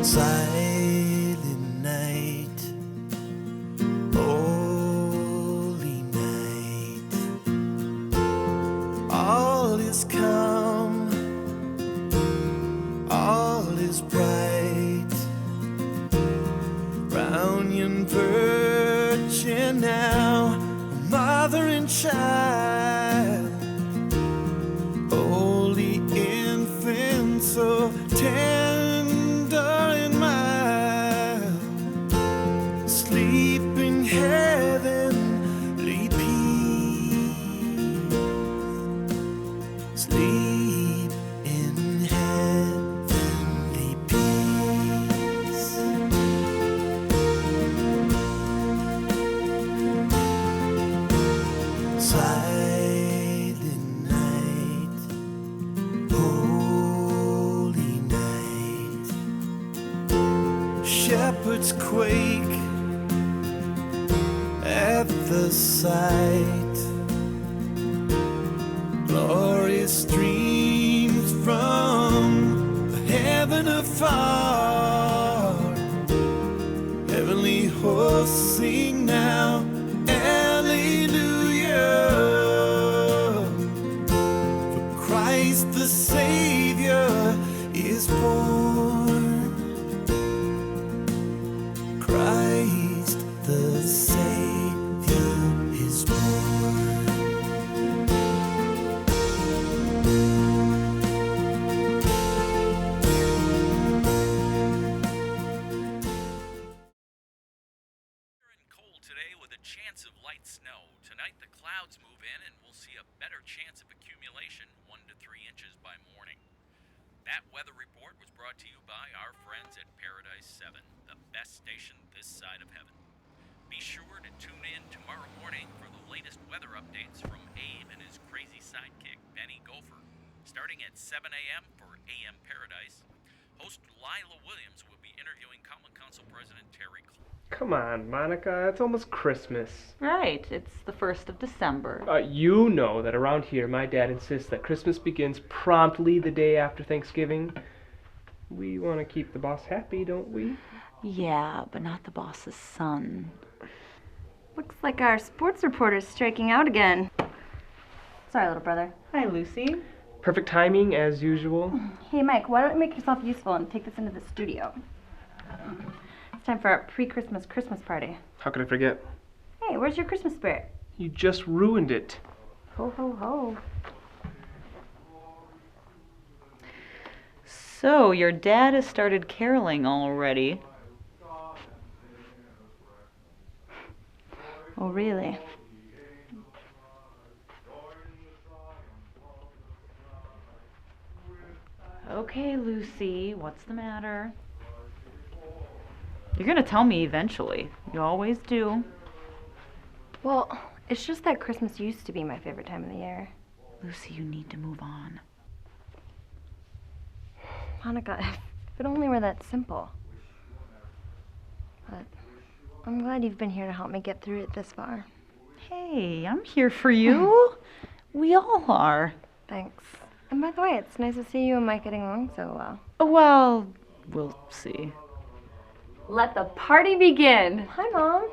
Silent night, holy night, all is calm, all is bright, round yon virgin now, mother and child, holy infant, so tender and mild, sleep in heavenly peace, sleep in heavenly peace. Silent night, holy night, shepherds quake at the sight, glorious streams from heaven afar, heavenly hosts sing now, Alleluia, for Christ the Savior is born, Christ the Savior is born. And cold today with a chance of light snow. Tonight the clouds move in and we'll see a better chance of accumulation, 1 to 3 inches by morning. That weather report was brought to you by our friends at Paradise 7, the best station this side of heaven. Be sure to tune in tomorrow morning for the latest weather updates from Abe and his crazy sidekick, Benny Gopher, starting at 7 a.m. for AM Paradise. Host Lila Williams will be interviewing Common Council President Terry Clark. Come on, Monica, it's almost Christmas. Right, it's the 1st of December. You know that around here my dad insists that Christmas begins promptly the day after Thanksgiving. We want to keep the boss happy, don't we? Yeah, but not the boss's son. Looks like our sports reporter's striking out again. Sorry, little brother. Hi, Lucy. Perfect timing, as usual. Hey, Mike, why don't you make yourself useful and take this into the studio? It's time for our pre-Christmas Christmas party. How could I forget? Hey, where's your Christmas spirit? You just ruined it. Ho, ho, ho. So, your dad has started caroling already. Oh, really? Okay, Lucy, what's the matter? You're gonna tell me eventually. You always do. Well, it's just that Christmas used to be my favorite time of the year. Lucy, you need to move on. Monica, if it only were that simple. But I'm glad you've been here to help me get through it this far. Hey, I'm here for you. We all are. Thanks. And by the way, it's nice to see you and Mike getting along so well. Well, we'll see. Let the party begin. Hi, Mom.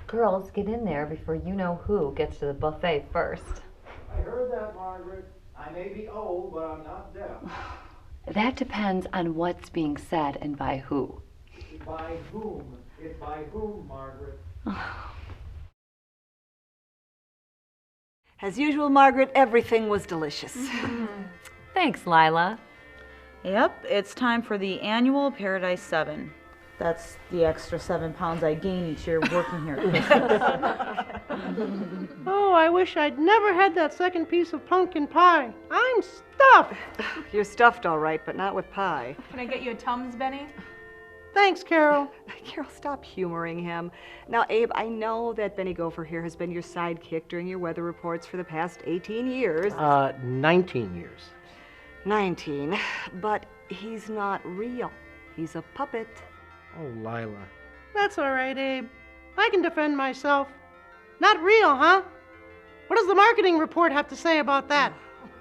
Girls, get in there before you know who gets to the buffet first. I heard that, Margaret. I may be old, but I'm not deaf. That depends on what's being said and by who. By whom? It's by whom, Margaret? As usual, Margaret, everything was delicious. Thanks, Lila. Yep, it's time for the annual Paradise 7. That's the extra 7 pounds I gain each year working here at Christmas. Oh, I wish I'd never had that second piece of pumpkin pie. I'm stuffed. You're stuffed all right, but not with pie. Can I get you a Tums, Benny? Thanks, Carol. Carol, stop humoring him. Now, Abe, I know that Benny Gopher here has been your sidekick during your weather reports for the past 18 years. 19 years. 19. But he's not real. He's a puppet. Oh, Lila. That's all right, Abe. I can defend myself. Not real, huh? What does the marketing report have to say about that?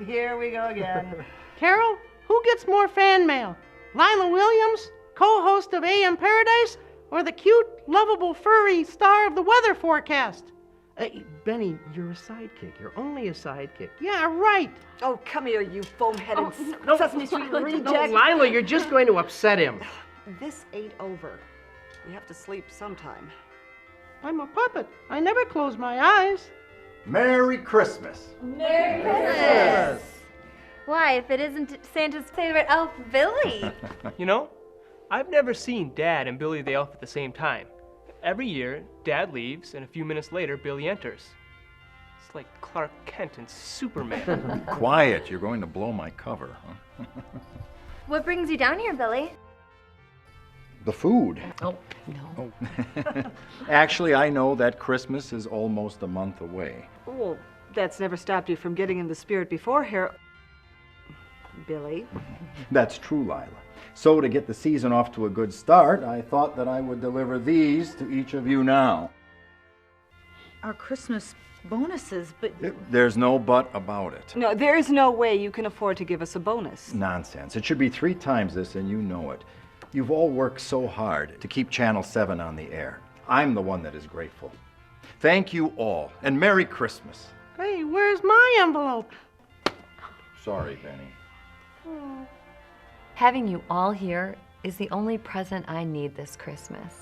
Here we go again. Carol, who gets more fan mail? Lila Williams co-host of AM Paradise, or the cute, lovable, furry star of the weather forecast? Benny, you're a sidekick. You're only a sidekick. Yeah, right. Oh, come here, you foam-headed No, Sesame Street no, reject. Lila, you're just going to upset him. This ain't over. We have to sleep sometime. I'm a puppet. I never close my eyes. Merry Christmas. Merry Christmas! Why, if it isn't Santa's favorite elf, Billy? You know, I've never seen Dad and Billy the Elf at the same time. Every year, Dad leaves, and a few minutes later, Billy enters. It's like Clark Kent and Superman. Quiet, you're going to blow my cover, huh? What brings you down here, Billy? The food. Oh, no. Oh. Actually, I know that Christmas is almost a month away. Well, that's never stopped you from getting in the spirit before here, Billy. That's true, Lila. So to get the season off to a good start, I thought that I would deliver these to each of you now. Our Christmas bonuses, but... There's no but about it. No, there's no way you can afford to give us a bonus. Nonsense. It should be 3 times this, and you know it. You've all worked so hard to keep Channel 7 on the air. I'm the one that is grateful. Thank you all, and Merry Christmas. Hey, where's my envelope? Sorry, Benny. Having you all here is the only present I need this Christmas.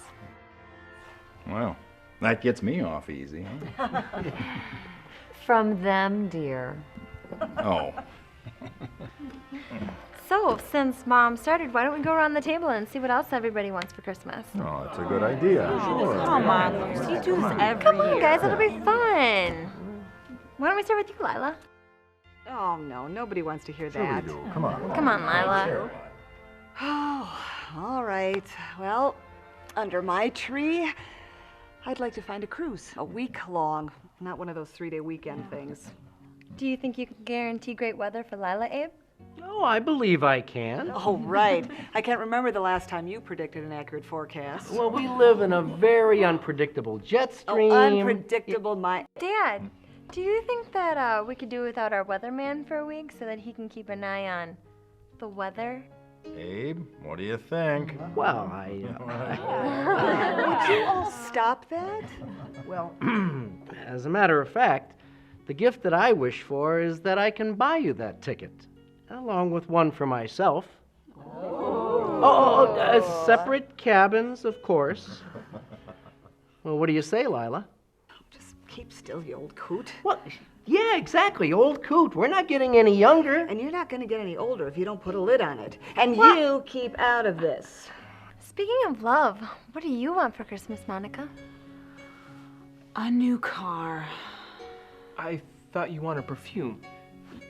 Well, that gets me off easy, huh? From them, dear. Oh. So, since Mom started, why don't we go around the table and see what else everybody wants for Christmas? Oh, that's a good idea. Sure. Come on, Lucy, you do this every Come on, year. guys, it'll be fun. Why don't we start with you, Lila? Oh, no, nobody wants to hear Sure that. we do. Come on. Come on, Lila. Oh, all right. Well, under my tree, I'd like to find a cruise, a week long, not one of those 3-day weekend things. Do you think you can guarantee great weather for Lila, Abe? Oh, I believe I can. Oh, right. I can't remember the last time you predicted an accurate forecast. Well, we live in a very unpredictable jet stream. Oh, unpredictable, my... Dad, do you think that we could do without our weatherman for a week so that he can keep an eye on the weather? Abe, what do you think? Well, Would you all stop that? Well, as a matter of fact, the gift that I wish for is that I can buy you that ticket, along with one for myself. Separate cabins, of course. Well, what do you say, Lila? Just keep still, you old coot. Well, yeah, exactly, old coot. We're not getting any younger. And you're not going to get any older if you don't put a lid on it. And you keep out of this. Speaking of love, what do you want for Christmas, Monica? A new car. I thought you wanted perfume.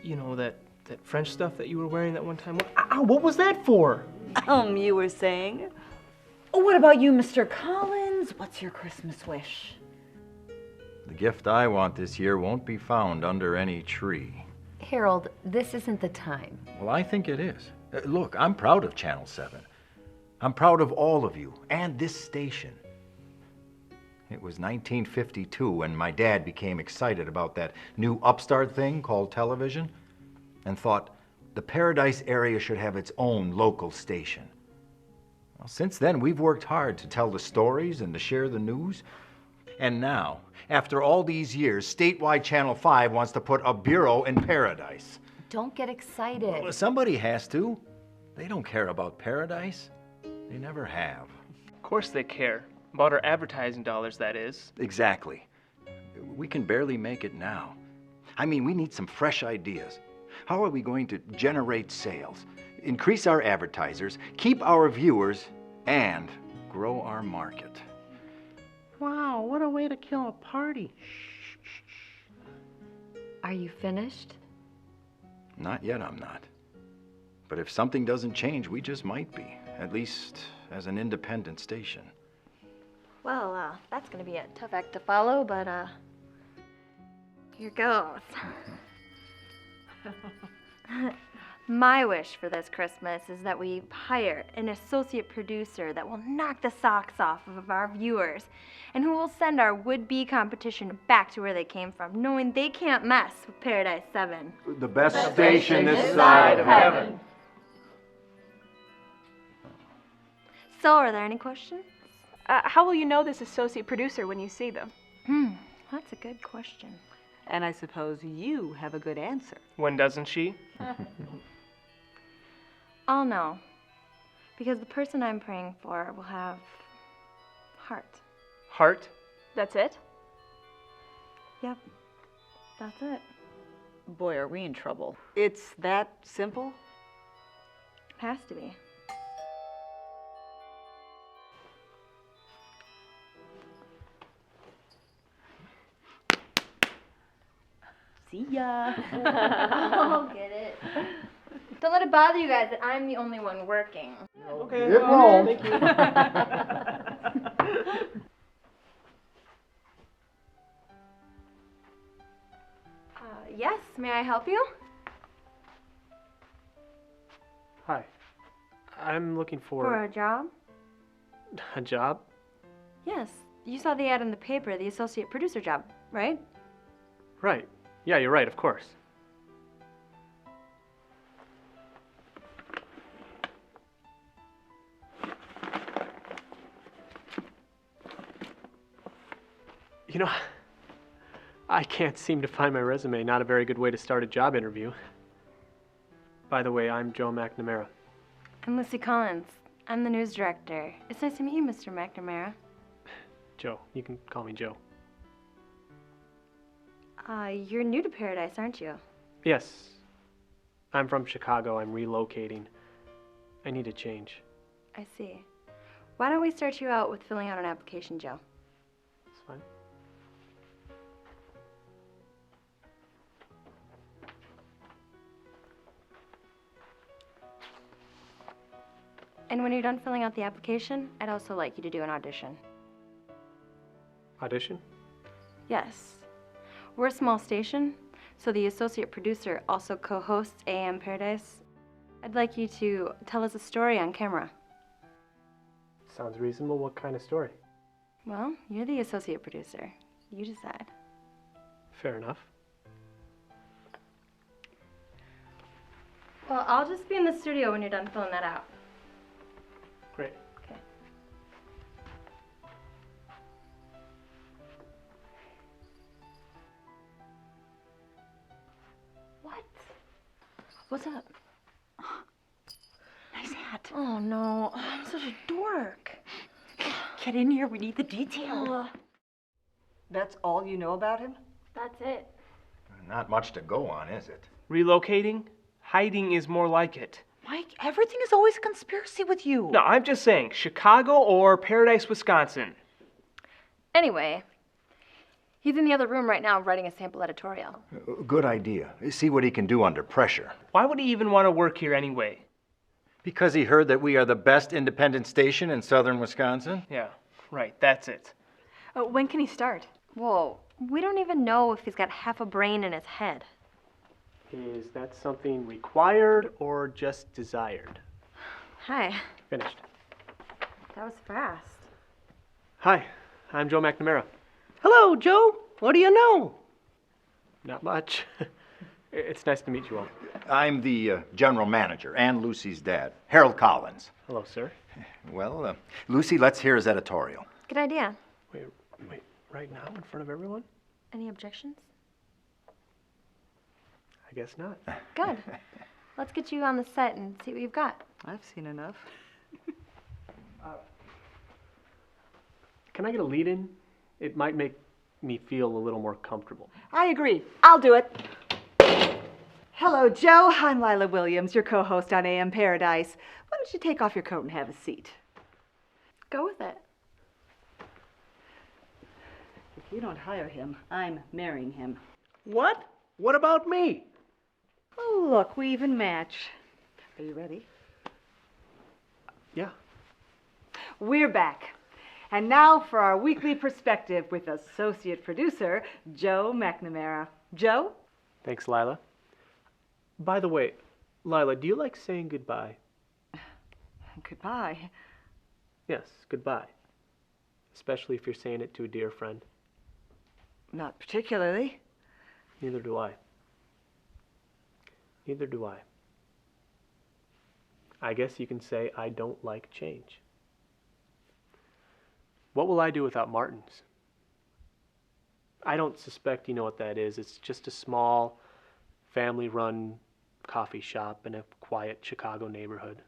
You know, that French stuff that you were wearing that one time. What was that for? You were saying? Oh, what about you, Mr. Collins? What's your Christmas wish? The gift I want this year won't be found under any tree. Harold, this isn't the time. Well, I think it is. Look, I'm proud of Channel 7. I'm proud of all of you and this station. It was 1952 when my dad became excited about that new upstart thing called television and thought the Paradise area should have its own local station. Well, since then, we've worked hard to tell the stories and to share the news. And now, after all these years, statewide Channel 5 wants to put a bureau in Paradise. Don't get excited. Well, somebody has to. They don't care about Paradise. They never have. Of course they care. About our advertising dollars, that is. Exactly. We can barely make it now. I mean, we need some fresh ideas. How are we going to generate sales, increase our advertisers, keep our viewers, and grow our market? Wow, what a way to kill a party. Are you finished? Not yet, I'm not. But if something doesn't change, we just might be, at least as an independent station. Well, that's going to be a tough act to follow, but here goes. My wish for this Christmas is that we hire an associate producer that will knock the socks off of our viewers and who will send our would-be competition back to where they came from, knowing they can't mess with Paradise 7. The best station this side of heaven. So, are there any questions? How will you know this associate producer when you see them? That's a good question. And I suppose you have a good answer. When doesn't she? I'll know. Because the person I'm praying for will have heart. Heart? That's it? Yep. That's it. Boy, are we in trouble. It's that simple? Has to be. See ya. I'll get it. Don't let it bother you guys that I'm the only one working. Okay. It won't. Thank you. Yes, may I help you? Hi. I'm looking For a job? a job. Yes. You saw the ad in the paper, the associate producer job, right? Right. Yeah, you're right, of course. You know, I can't seem to find my resume. Not a very good way to start a job interview. By the way, I'm Joe McNamara. I'm Lucy Collins. I'm the news director. It's nice to meet you, Mr. McNamara. Joe. You can call me Joe. You're new to Paradise, aren't you? Yes. I'm from Chicago. I'm relocating. I need a change. I see. Why don't we start you out with filling out an application, Joe? It's fine. And when you're done filling out the application, I'd also like you to do an audition. Audition? Yes. We're a small station, so the associate producer also co-hosts AM Paradise. I'd like you to tell us a story on camera. Sounds reasonable. What kind of story? Well, you're the associate producer. You decide. Fair enough. Well, I'll just be in the studio when you're done filling that out. Great. Okay. What? What's up? Nice hat. Oh no, I'm such a dork. Get in here, we need the detail. That's all you know about him? That's it. Not much to go on, is it? Relocating? Hiding is more like it. Mike, everything is always a conspiracy with you. No, I'm just saying, Chicago or Paradise, Wisconsin? Anyway, he's in the other room right now writing a sample editorial. Good idea. See what he can do under pressure. Why would he even want to work here anyway? Because he heard that we are the best independent station in southern Wisconsin? Yeah, right, that's it. When can he start? Whoa, we don't even know if he's got half a brain in his head. Is that something required or just desired? Hi. Finished. That was fast. Hi, I'm Joe McNamara. Hello, Joe. What do you know? Not much. It's nice to meet you all. I'm the general manager and Lucy's dad, Harold Collins. Hello, sir. Well, Lucy, let's hear his editorial. Good idea. Wait, right now in front of everyone? Any objections? I guess not. Good. Let's get you on the set and see what you've got. I've seen enough. Can I get a lead in? It might make me feel a little more comfortable. I agree. I'll do it. Hello, Joe. I'm Lila Williams, your co-host on AM Paradise. Why don't you take off your coat and have a seat? Go with it. If you don't hire him, I'm marrying him. What? What about me? Oh, look, we even match. Are you ready? Yeah. We're back. And now for our weekly perspective with associate producer, Joe McNamara. Joe? Thanks, Lila. By the way, Lila, do you like saying goodbye? Goodbye. Yes, goodbye. Especially if you're saying it to a dear friend. Not particularly. Neither do I. Neither do I. I guess you can say I don't like change. What will I do without Martin's? I don't suspect you know what that is. It's just a small, family-run coffee shop in a quiet Chicago neighborhood.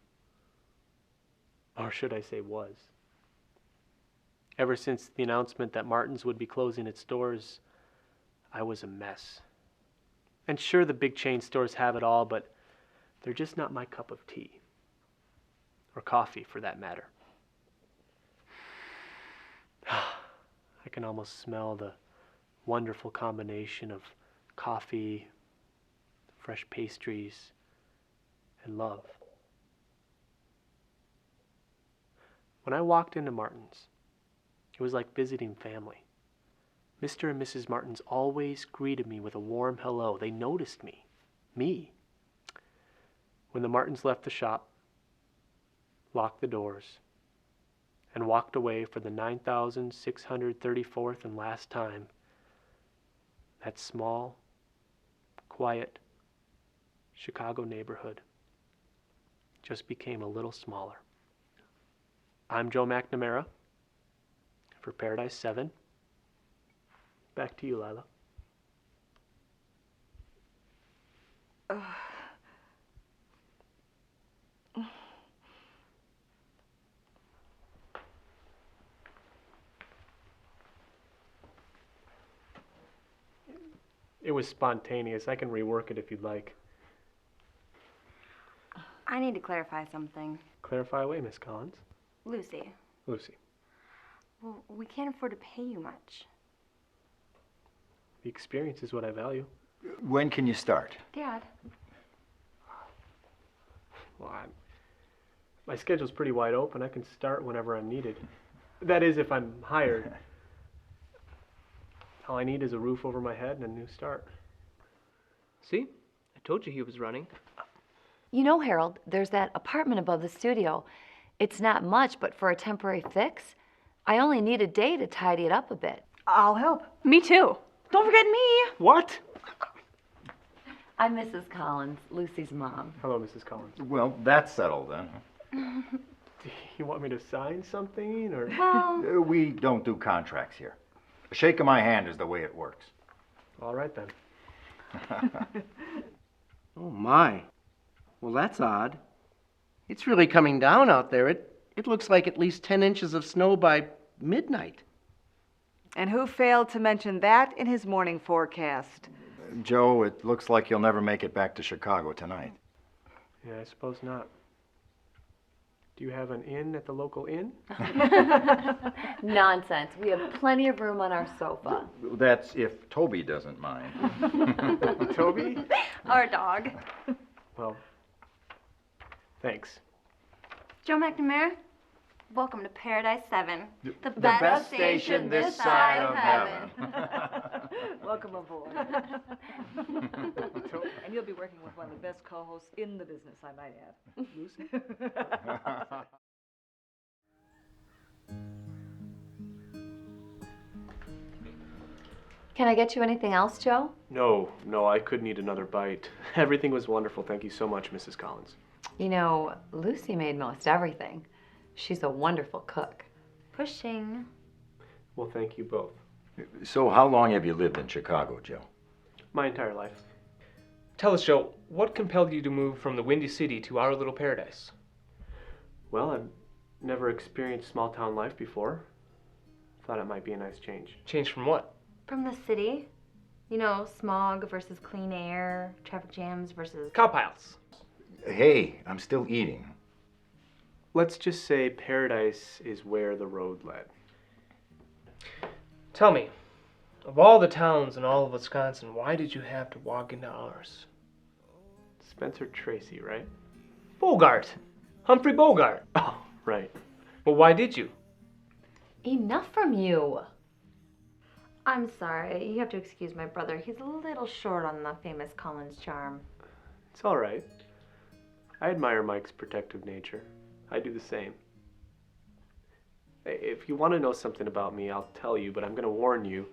Or should I say was. Ever since the announcement that Martin's would be closing its doors, I was a mess. And sure, the big chain stores have it all, but they're just not my cup of tea. Or coffee, for that matter. I can almost smell the wonderful combination of coffee, fresh pastries, and love. When I walked into Martin's, it was like visiting family. Mr. and Mrs. Martin's always greeted me with a warm hello. They noticed me. Me. When the Martins left the shop, locked the doors, and walked away for the 9,634th and last time, that small, quiet Chicago neighborhood just became a little smaller. I'm Joe McNamara for Paradise 7. Back to you, Lila. It was spontaneous. I can rework it if you'd like. I need to clarify something. Clarify away, Miss Collins. Lucy. Lucy. Well, we can't afford to pay you much. The experience is what I value. When can you start? Dad. Well, my schedule's pretty wide open. I can start whenever I'm needed. That is, if I'm hired. All I need is a roof over my head and a new start. See? I told you he was running. You know, Harold, there's that apartment above the studio. It's not much, but for a temporary fix, I only need a day to tidy it up a bit. I'll help. Me too. Don't forget me. What? I'm Mrs. Collins, Lucy's mom. Hello, Mrs. Collins. Well, that's settled then. Do you want me to sign something, or? Well, We don't do contracts here. A shake of my hand is the way it works. All right, then. Oh, my. Well, that's odd. It's really coming down out there. It looks like at least 10 inches of snow by midnight. And who failed to mention that in his morning forecast? Joe, it looks like you'll never make it back to Chicago tonight. Yeah, I suppose not. Do you have an inn at the local inn? Nonsense. We have plenty of room on our sofa. That's if Toby doesn't mind. Toby? our dog. Well, thanks. Joe McNamara, welcome to Paradise 7. The best station this side of heaven. Welcome aboard. And you'll be working with one of the best co-hosts in the business, I might add. Lucy? Can I get you anything else, Joe? No, I couldn't eat another bite. Everything was wonderful. Thank you so much, Mrs. Collins. You know, Lucy made most everything. She's a wonderful cook. Pushing. Well, thank you both. So how long have you lived in Chicago, Joe? My entire life. Tell us, Joe, what compelled you to move from the Windy City to our little paradise? Well, I've never experienced small town life before. Thought it might be a nice change. Change from what? From the city. You know, smog versus clean air, traffic jams versus... Cow piles. Hey, I'm still eating. Let's just say paradise is where the road led. Tell me, of all the towns in all of Wisconsin, why did you have to walk into ours? Spencer Tracy, right? Bogart. Humphrey Bogart. Oh, right. Well, why did you? Enough from you. I'm sorry, you have to excuse my brother. He's a little short on the famous Collins charm. It's all right. I admire Mike's protective nature. I do the same. If you want to know something about me, I'll tell you, but I'm going to warn you,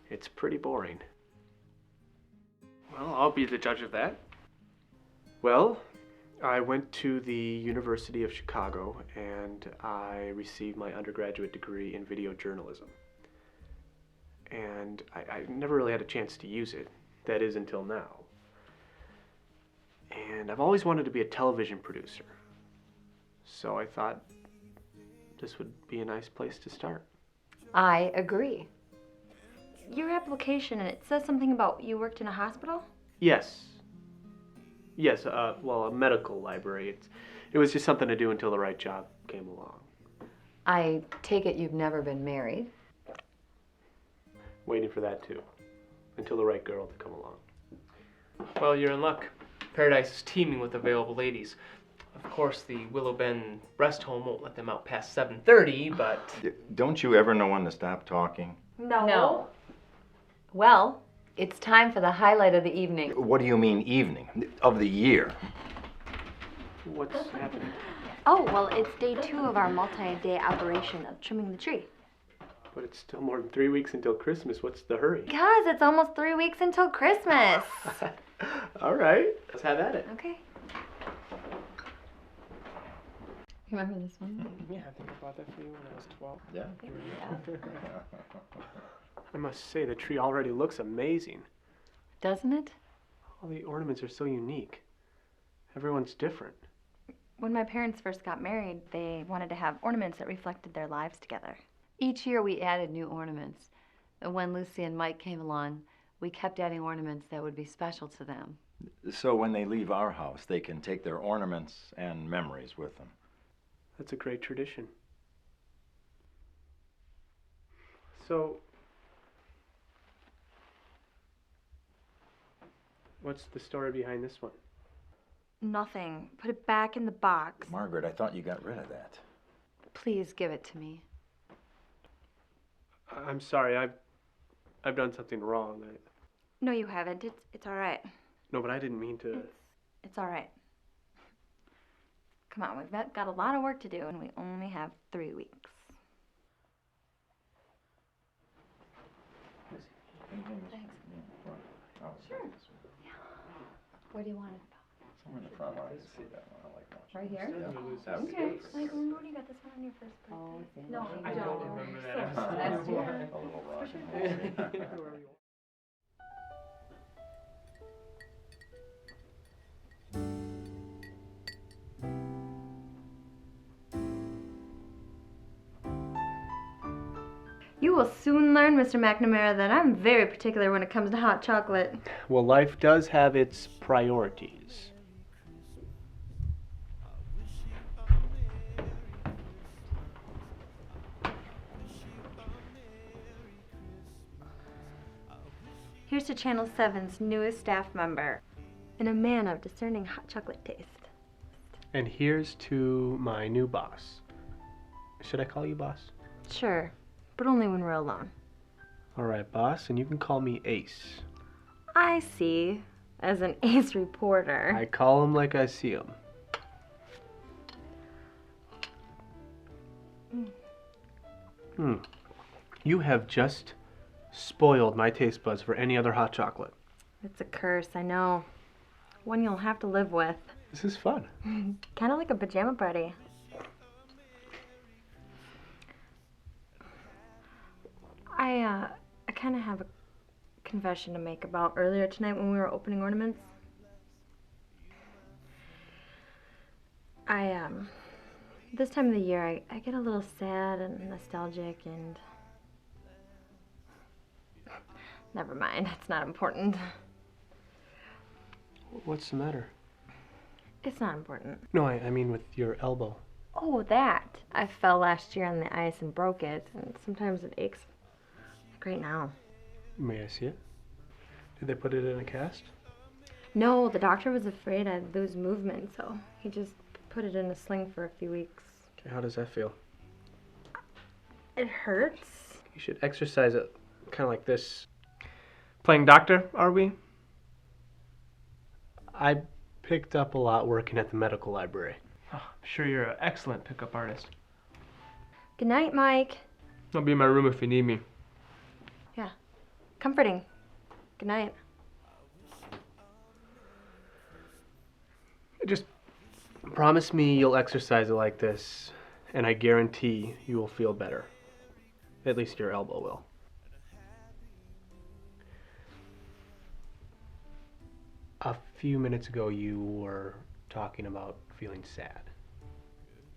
it's pretty boring. Well, I'll be the judge of that. Well, I went to the University of Chicago and I received my undergraduate degree in video journalism. And I never really had a chance to use it. That is until now. And I've always wanted to be a television producer. So I thought this would be a nice place to start. I agree. Your application, it says something about you worked in a hospital? Yes. Yes, well, a medical library. It was just something to do until the right job came along. I take it you've never been married? Waiting for that too, until the right girl to come along. Well, you're in luck. Paradise is teeming with available ladies. Of course, the Willow Bend Rest Home won't let them out past 7:30, but... Don't you ever know when to stop talking? No. Well, it's time for the highlight of the evening. What do you mean evening? Of the year? What's happening? Oh, well, it's day 2 of our multi-day operation of trimming the tree. But it's still more than 3 weeks until Christmas. What's the hurry? Because it's almost 3 weeks until Christmas. All right, let's have at it. Okay. Remember this one? Yeah, I think I bought that for you when I was 12. Yeah. I must say, the tree already looks amazing. Doesn't it? All the ornaments are so unique. Everyone's different. When my parents first got married, they wanted to have ornaments that reflected their lives together. Each year we added new ornaments. And when Lucy and Mike came along, we kept adding ornaments that would be special to them. So when they leave our house, they can take their ornaments and memories with them. That's a great tradition. So, what's the story behind this one? Nothing. Put it back in the box. Margaret, I thought you got rid of that. Please give it to me. I'm sorry, I've done something wrong. No, you haven't. It's all right. No, but I didn't mean to... It's all right. Come on, we've got a lot of work to do, and we only have 3 weeks. Thanks. Sure. Yeah. Where do you want it? Somewhere in the front. I can see that one. I like that. Right here? Yeah. Okay. Like, remember when you got this one on your first birthday? Oh, No, I don't remember that. Last year. A little rush. You will soon learn, Mr. McNamara, that I'm very particular when it comes to hot chocolate. Well, life does have its priorities. Here's to Channel 7's newest staff member, and a man of discerning hot chocolate taste. And here's to my new boss. Should I call you boss? Sure, but only when we're alone. All right, boss, and you can call me Ace. I see. As an ace reporter. I call him like I see him. You have just spoiled my taste buds for any other hot chocolate. It's a curse, I know. One you'll have to live with. This is fun. Kind of like a pajama party. I kind of have a confession to make about earlier tonight when we were opening ornaments. This time of the year, I get a little sad and nostalgic and... Never mind, it's not important. What's the matter? It's not important. No, I mean with your elbow. Oh, that. I fell last year on the ice and broke it, and sometimes it aches like right now. May I see it? Did they put it in a cast? No, the doctor was afraid I'd lose movement, so he just put it in a sling for a few weeks. Okay, how does that feel? It hurts. You should exercise it kind of like this. Playing doctor, are we? I picked up a lot working at the medical library. Oh, I'm sure you're an excellent pickup artist. Good night, Mike. I'll be in my room if you need me. Yeah. Comforting. Good night. Just Promise me you'll exercise it like this, and I guarantee you will feel better. At least your elbow will. A few minutes ago you were talking about feeling sad.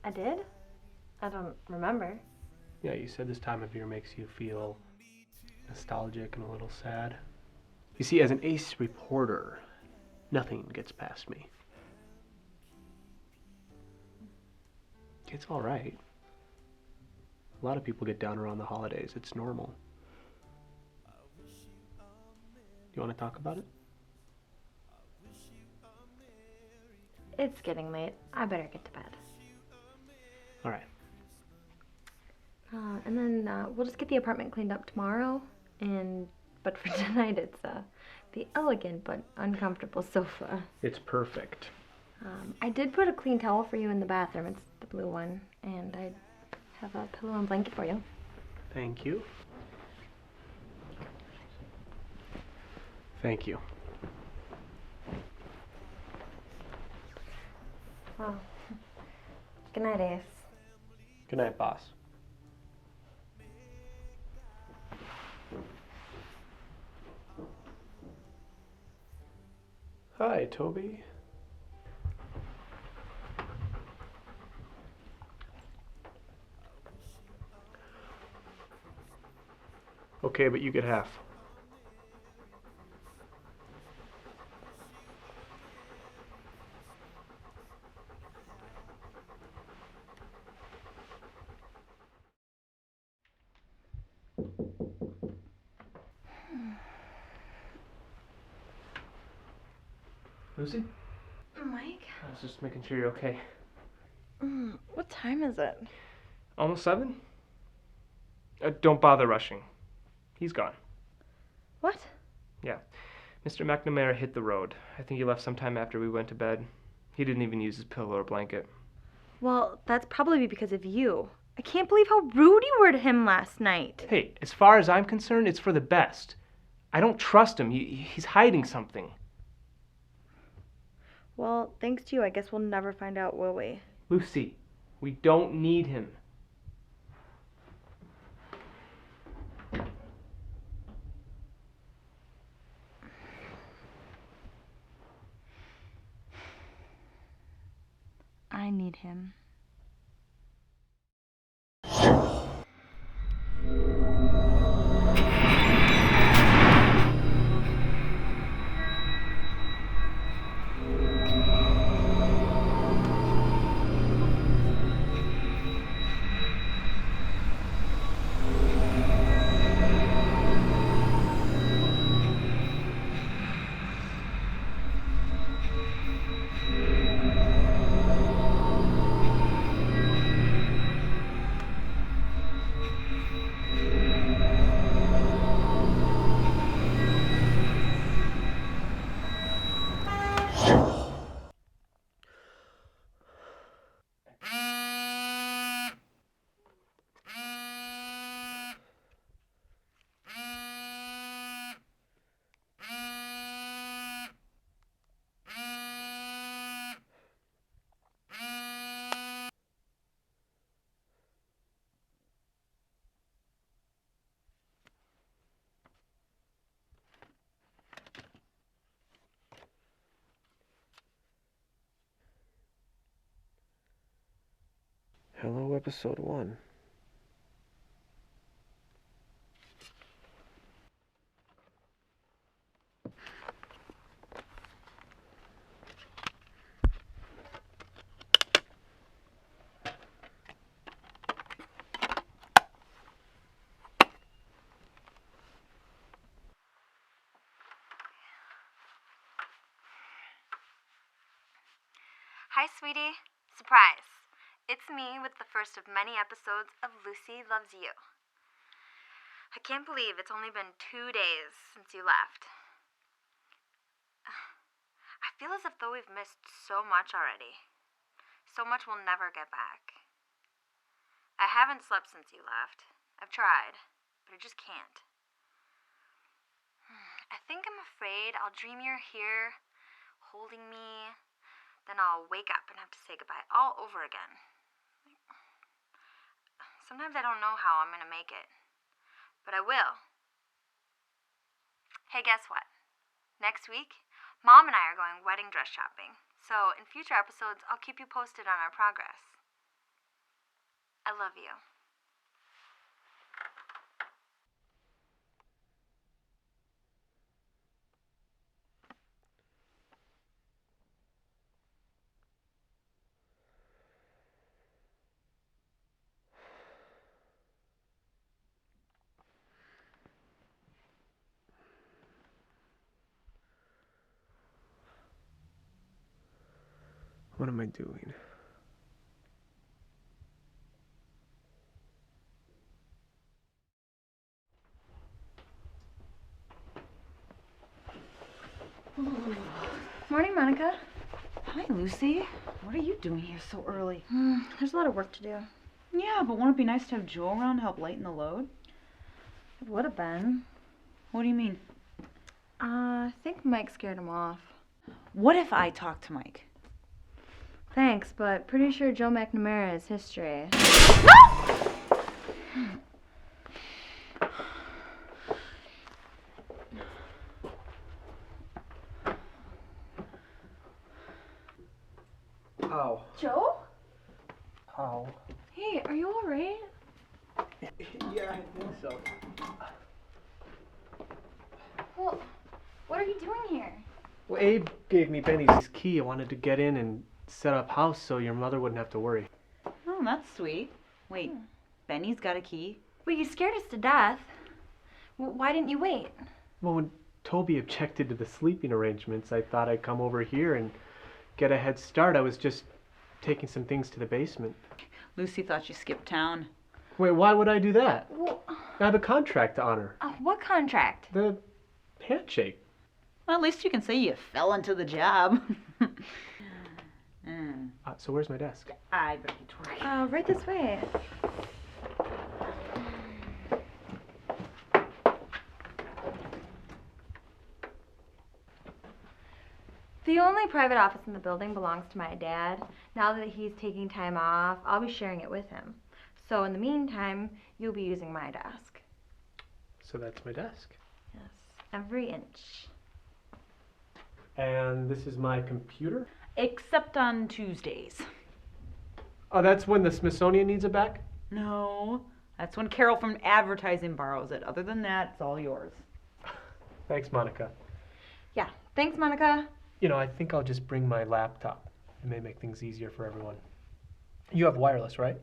I did? I don't remember. Yeah, you said this time of year makes you feel nostalgic and a little sad. You see, as an ace reporter, nothing gets past me. It's all right. A lot of people get down around the holidays. It's normal. You want to talk about it? It's getting late. I better get to bed. All right. And then we'll just get the apartment cleaned up tomorrow. But for tonight, it's the elegant but uncomfortable sofa. It's perfect. I did put a clean towel for you in the bathroom. It's the blue one. And I have a pillow and blanket for you. Thank you. Thank you. Well, good night, Ace. Good night, boss. Hi, Toby. Okay, but you get half. Lucy? Mike? I was just making sure you're okay. What time is it? Almost 7? Don't bother rushing. He's gone. What? Yeah. Mr. McNamara hit the road. I think he left sometime after we went to bed. He didn't even use his pillow or blanket. Well, that's probably because of you. I can't believe how rude you were to him last night. Hey, as far as I'm concerned, it's for the best. I don't trust him. He's hiding something. Well, thanks to you, I guess we'll never find out, will we? Lucy, we don't need him. I need him. Hello, episode 1. Hi, sweetie. Surprise. It's me with the first of many episodes of Lucy Loves You. I can't believe it's only been 2 days since you left. I feel as if though we've missed so much already. So much we'll never get back. I haven't slept since you left. I've tried, but I just can't. I think I'm afraid I'll dream you're here, holding me, then I'll wake up and have to say goodbye all over again. Sometimes I don't know how I'm gonna make it, but I will. Hey, guess what? Next week, Mom and I are going wedding dress shopping, so in future episodes, I'll keep you posted on our progress. I love you. What am I doing? Morning, Monica. Hi, Lucy. What are you doing here so early? There's a lot of work to do. Yeah, but wouldn't it be nice to have Joe around to help lighten the load? It would have been. What do you mean? I think Mike scared him off. What if I talk to Mike? Thanks, but pretty sure Joe McNamara is history. Ow. Joe? Ow. Hey, are you alright? Yeah, I think so. Well, what are you doing here? Well, Abe gave me Benny's key. I wanted to get in and set up house so your mother wouldn't have to worry. Oh, that's sweet. Wait, Benny's got a key? Well, you scared us to death. Why didn't you wait? Well, when Toby objected to the sleeping arrangements, I thought I'd come over here and get a head start. I was just taking some things to the basement. Lucy thought you skipped town. Wait, why would I do that? Well, I have a contract to honor. What contract? The handshake. Well, at least you can say you fell into the job. So where's my desk? I better get to work. Right this way. The only private office in the building belongs to my dad. Now that he's taking time off, I'll be sharing it with him. So in the meantime, you'll be using my desk. So that's my desk. Yes, every inch. And this is my computer? Except on Tuesdays. Oh, that's when the Smithsonian needs it back? No, that's when Carol from advertising borrows it. Other than that, it's all yours. Thanks, Monica. Yeah, thanks, Monica. You know, I think I'll just bring my laptop. It may make things easier for everyone. You have wireless, right?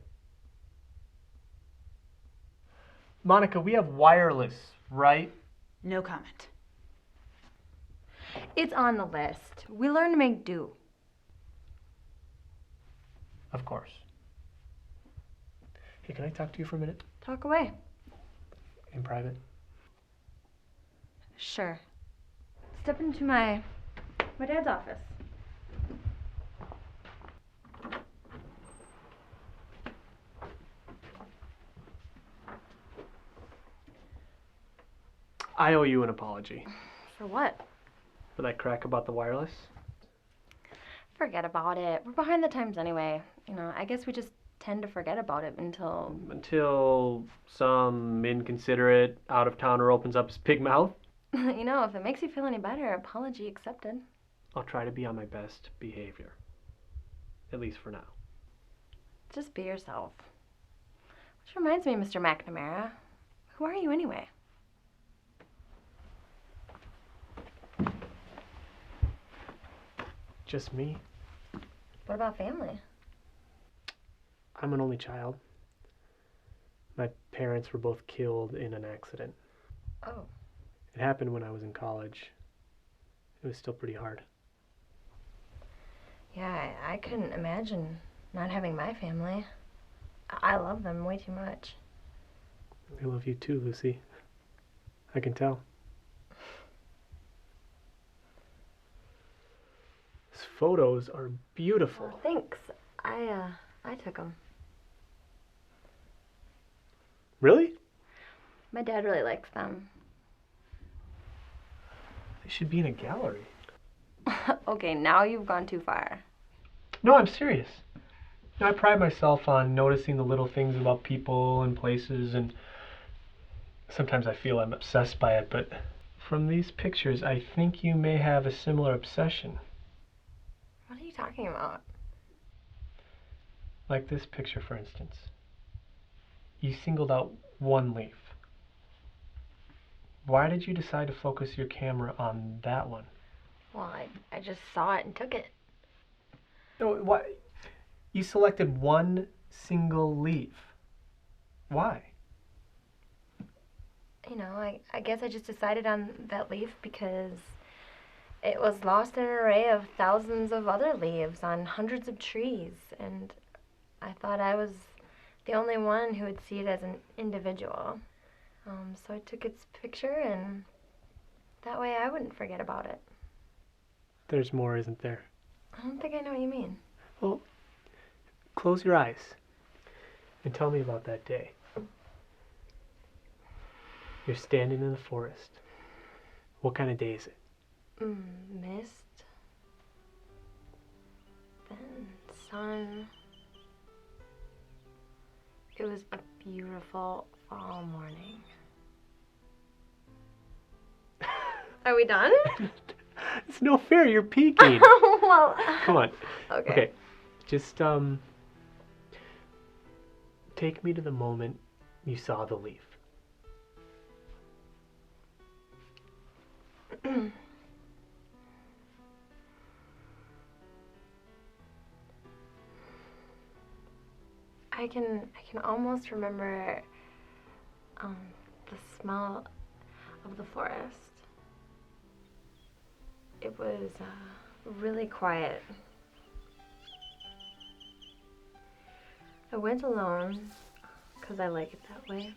Monica, we have wireless, right? No comment. It's on the list. We learn to make do. Of course. Hey, can I talk to you for a minute? Talk away. In private? Sure. Step into my dad's office. I owe you an apology. For what? For that crack about the wireless? Forget about it. We're behind the times anyway. You know, I guess we just tend to forget about it until... Until some inconsiderate out-of-towner opens up his pig mouth? You know, if it makes you feel any better, apology accepted. I'll try to be on my best behavior. At least for now. Just be yourself. Which reminds me, Mr. McNamara, who are you anyway? Just me. What about family? I'm an only child. My parents were both killed in an accident. Oh. It happened when I was in college. It was still pretty hard. Yeah, I couldn't imagine not having my family. I love them way too much. I love you too, Lucy. I can tell. These photos are beautiful. Oh, thanks. I took them. Really? My dad really likes them. They should be in a gallery. Okay, now you've gone too far. No, I'm serious. I pride myself on noticing the little things about people and places, and sometimes I feel I'm obsessed by it, but from these pictures, I think you may have a similar obsession. What are you talking about? Like this picture, for instance. You singled out one leaf. Why did you decide to focus your camera on that one? Well, I just saw it and took it. No, why? You selected one single leaf. Why? You know, I guess I just decided on that leaf because it was lost in an array of thousands of other leaves on hundreds of trees, and I thought I was the only one who would see it as an individual. So I took its picture, and that way I wouldn't forget about it. There's more, isn't there? I don't think I know what you mean. Well, close your eyes and tell me about that day. You're standing in the forest. What kind of day is it? Mist. Then sun. It was a beautiful fall morning. Are we done? It's no fair, you're peeking. Well, Come on. okay. Just, take me to the moment you saw the leaf. I can almost remember the smell of the forest. It was really quiet. I went alone because I like it that way.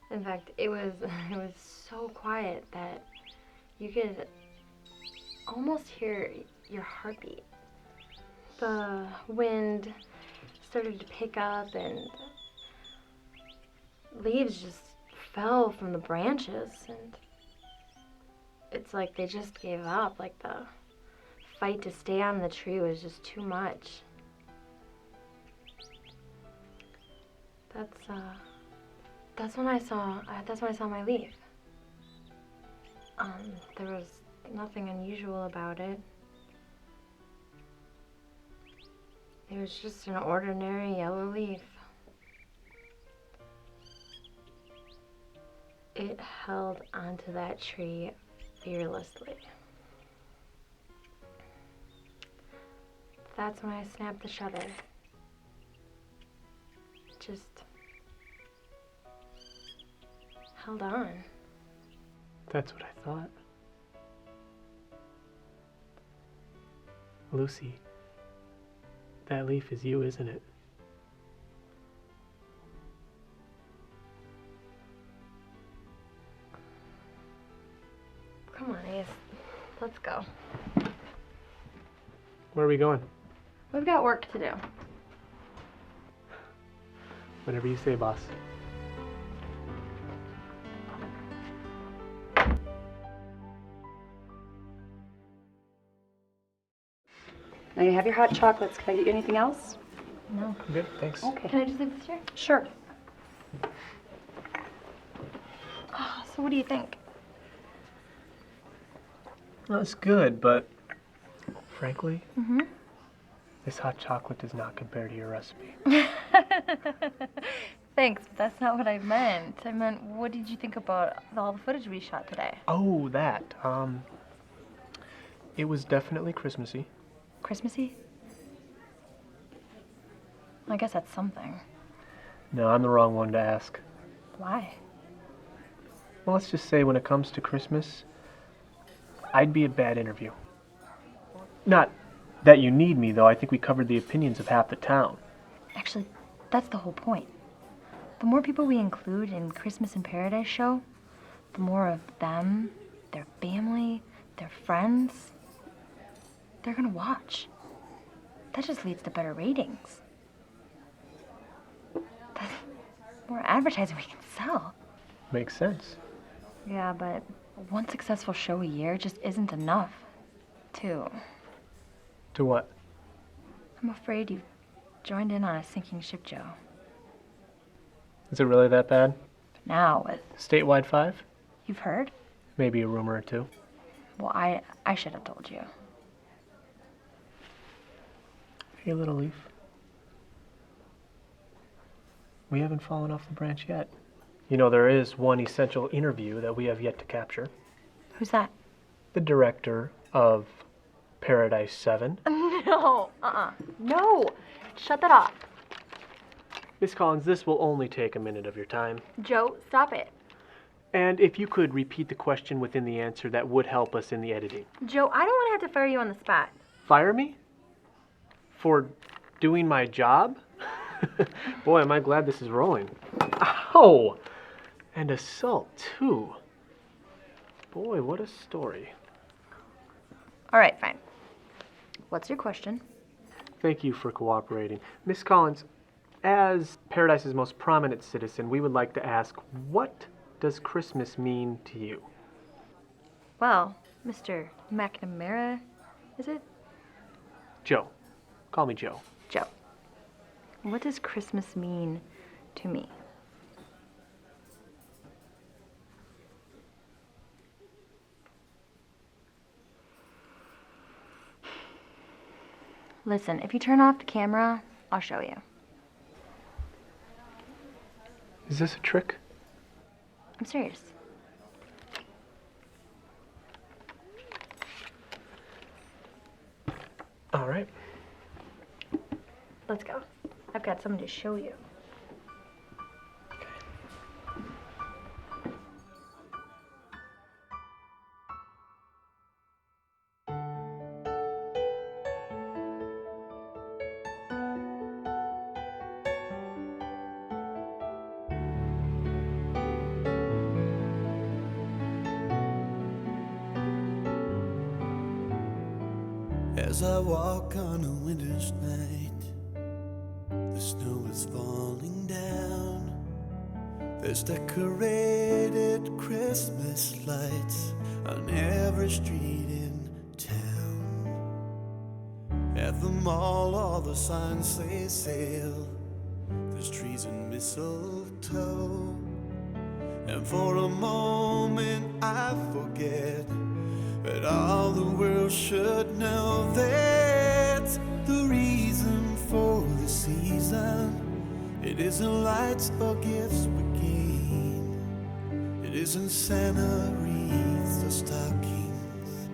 In fact, it was so quiet that you could almost hear your heartbeat. The wind started to pick up and leaves just fell from the branches, and it's like they just gave up, like the fight to stay on the tree was just too much. That's when I saw my leaf. There was nothing unusual about it. It was just an ordinary yellow leaf. It held onto that tree fearlessly. That's when I snapped the shutter. Just held on. That's what I thought. Lucy, that leaf is you, isn't it? Come on, Ace. Let's go. Where are we going? We've got work to do. Whatever you say, boss. Now you have your hot chocolates. Can I get you anything else? No. Good, thanks. Okay. Can I just leave this here? Sure. Oh, so what do you think? Well, it's good, but frankly, Mm-hmm. this hot chocolate does not compare to your recipe. Thanks, but that's not what I meant. I meant, what did you think about all the footage we shot today? Oh, that. It was definitely Christmassy. Christmassy? I guess that's something. No, I'm the wrong one to ask. Why? Well, let's just say when it comes to Christmas, I'd be a bad interview. Not that you need me, though. I think we covered the opinions of half the town. Actually, that's the whole point. The more people we include in Christmas in Paradise show, the more of them, their family, their friends, they're gonna watch. That just leads to better ratings. That's more advertising we can sell. Makes sense. Yeah, but one successful show a year just isn't enough to To what? I'm afraid you've joined in on a sinking ship, Joe. Is it really that bad? Now with... Statewide 5? You've heard? Maybe a rumor or two. Well, I should have told you. Hey, Little Leaf. We haven't fallen off the branch yet. You know, there is one essential interview that we have yet to capture. Who's that? The director of Paradise 7. No, no. Shut that off. Miss Collins, this will only take a minute of your time. Joe, stop it. And if you could repeat the question within the answer, that would help us in the editing. Joe, I don't want to have to fire you on the spot. Fire me? For doing my job? Boy, am I glad this is rolling. Ow! And assault, too. Boy, what a story. All right, fine. What's your question? Thank you for cooperating. Miss Collins, as Paradise's most prominent citizen, we would like to ask, what does Christmas mean to you? Well, Mr. McNamara, is it? Joe. Call me Joe. Joe. What does Christmas mean to me? Listen, if you turn off the camera, I'll show you. Is this a trick? I'm serious. All right. Let's go. I've got something to show you. As I walk on a winter's night, the snow is falling down. There's decorated Christmas lights on every street in town. At the mall, all the signs say sale. There's trees and mistletoe. And for a moment I forget that all the world should know that the reason for the season, it isn't lights or gifts we gain. It isn't Santa wreaths or stockings,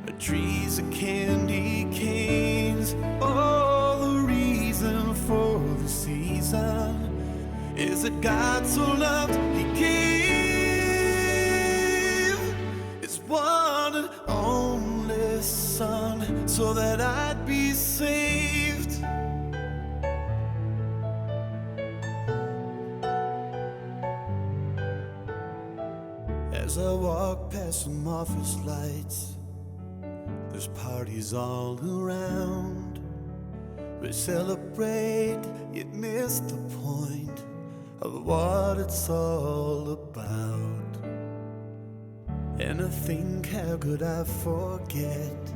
or trees or candy canes. Oh, the reason for the season is that God so loved He gave His one and only Son, so that I'd be saved. As I walk past some office lights, there's parties all around. We celebrate, yet miss the point of what it's all about. And I think, how could I forget,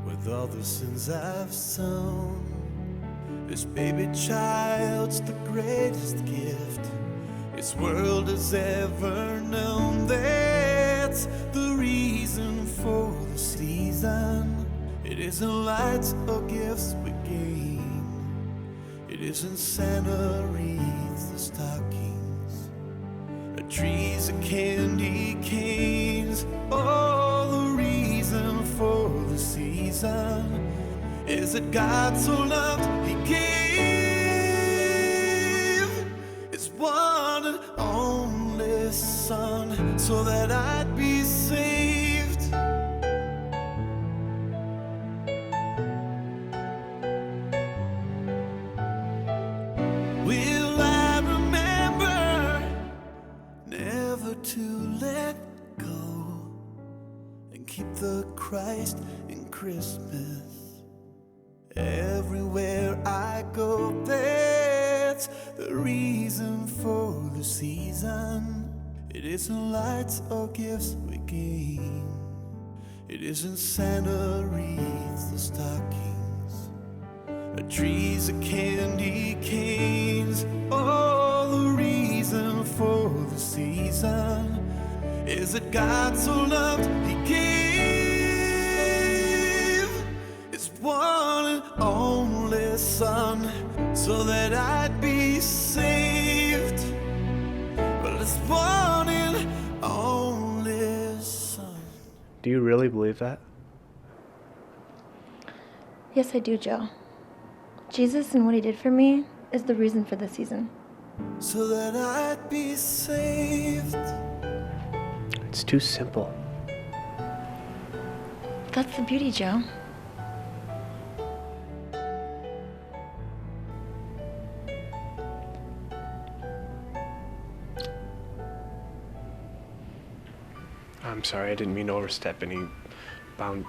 with all the sins I've sown? This baby child's the greatest gift this world has ever known. That's the reason for the season. It isn't lights or gifts we gain. It isn't Santa wreaths or stockings, or trees or candy canes. Oh, the reason for the season is that God so loved He gave His one and only Son, so that I'd be saved. Will I remember never to let go and keep the Christ in Christmas everywhere I go? That's the reason for the season. It isn't lights or gifts we gain. It isn't Santa wreaths or stars. trees are candy canes. Oh, the reason for the season is that God so loved, he gave his one and only son, so that I'd be saved. Well, his one and only son. Do you really believe that? Yes, I do, Joe. Jesus and what he did for me is the reason for this season. So that I'd be saved. It's too simple. That's the beauty, Joe. I'm sorry, I didn't mean to overstep any bound.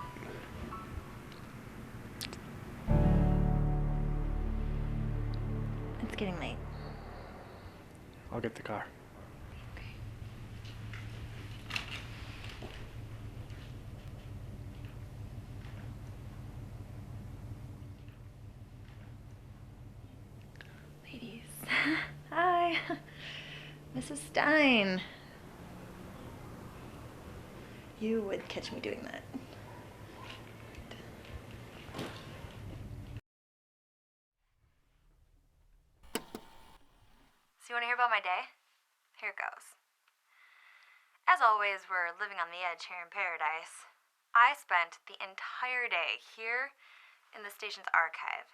It's getting late. I'll get the car. Ladies. Hi. Mrs. Stein. You would catch me doing that. So you want to hear about my day? Here it goes. As always, we're living on the edge here in paradise. I spent the entire day here in the station's archive,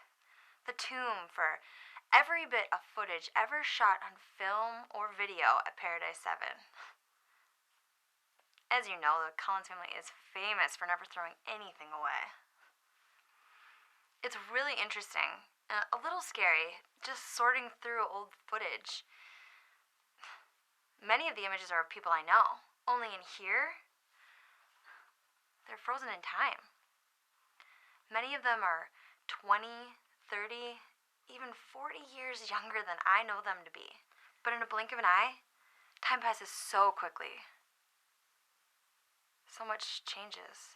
the tomb for every bit of footage ever shot on film or video at Paradise 7. As you know, the Collins family is famous for never throwing anything away. It's really interesting, a little scary, just sorting through old footage. Many of the images are of people I know, only in here, they're frozen in time. Many of them are 20, 30, even 40 years younger than I know them to be. But in a blink of an eye, time passes so quickly. So much changes.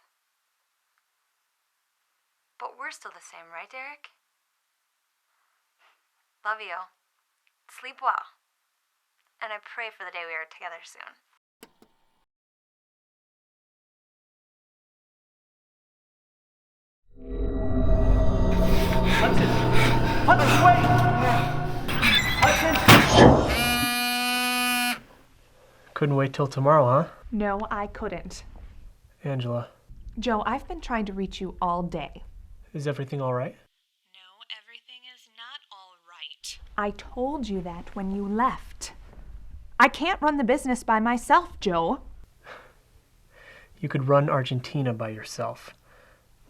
But we're still the same, right, Derek? Love you. Sleep well. And I pray for the day we are together soon. Hudson, wait! Hudson! Couldn't wait till tomorrow, huh? No, I couldn't. Angela, Joe, I've been trying to reach you all day. is everything all right? No, everything is not all right. I told you that when you left. I can't run the business by myself, Joe. You could run Argentina by yourself.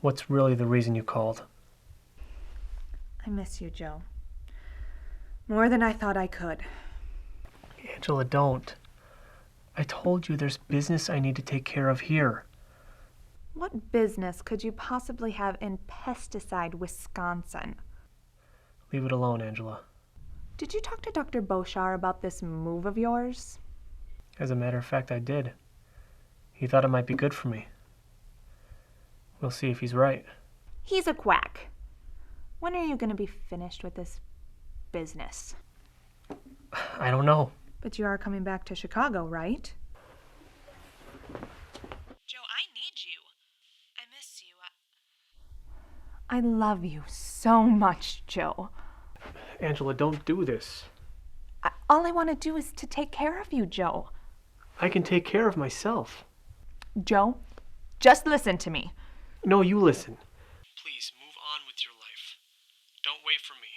What's really the reason you called? I miss you, Joe. More than I thought I could. Angela, don't. I told you there's business I need to take care of here. What business could you possibly have in Pesticide, Wisconsin? Leave it alone, Angela. Did you talk to Dr. Beauchar about this move of yours? As a matter of fact, I did. He thought it might be good for me. We'll see if he's right. He's a quack. When are you going to be finished with this business? I don't know. But you are coming back to Chicago, right? Joe, I need you. I miss you. I love you so much, Joe. Angela, don't do this. All I want to do is to take care of you, Joe. I can take care of myself. Joe, just listen to me. No, you listen. Please, move on with your life. Don't wait for me.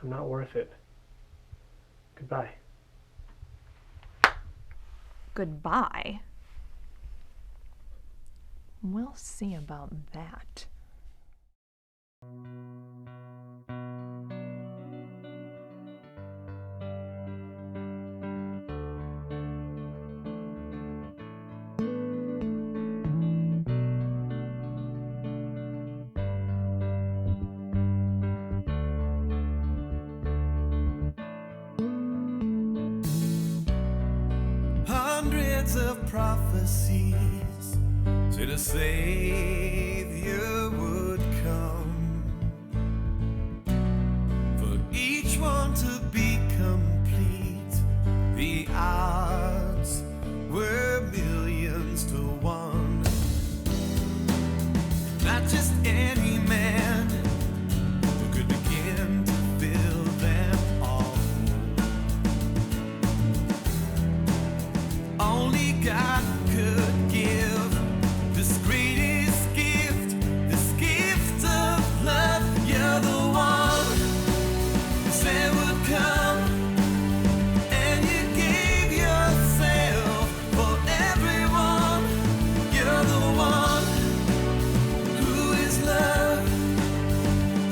I'm not worth it. Goodbye. Goodbye? We'll see about that. Hundreds of prophecies said a Savior would come. just any man who could begin to fill them all. Only God could give this greatest gift, this gift of love. You're the one who said would come, and you gave yourself for everyone. You're the one who is love,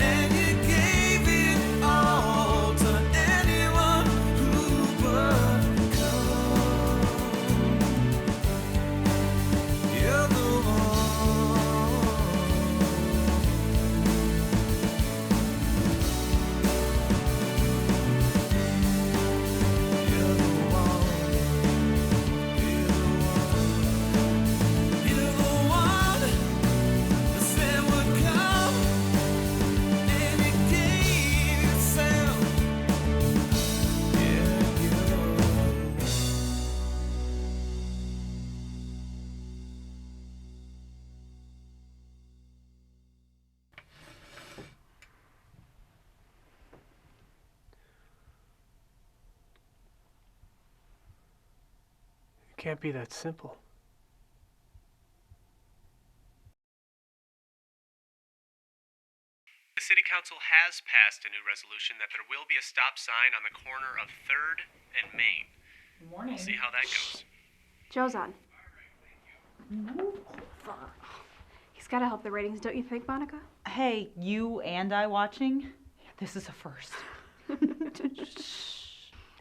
and you gave it all to anyone who would come. You're the It can't be that simple. The City Council has passed a new resolution that there will be a stop sign on the corner of 3rd and Main. Morning. We'll see how that goes. Joe's on. He's got to help the ratings, don't you think, Monica? Hey, you and I watching? This is a first.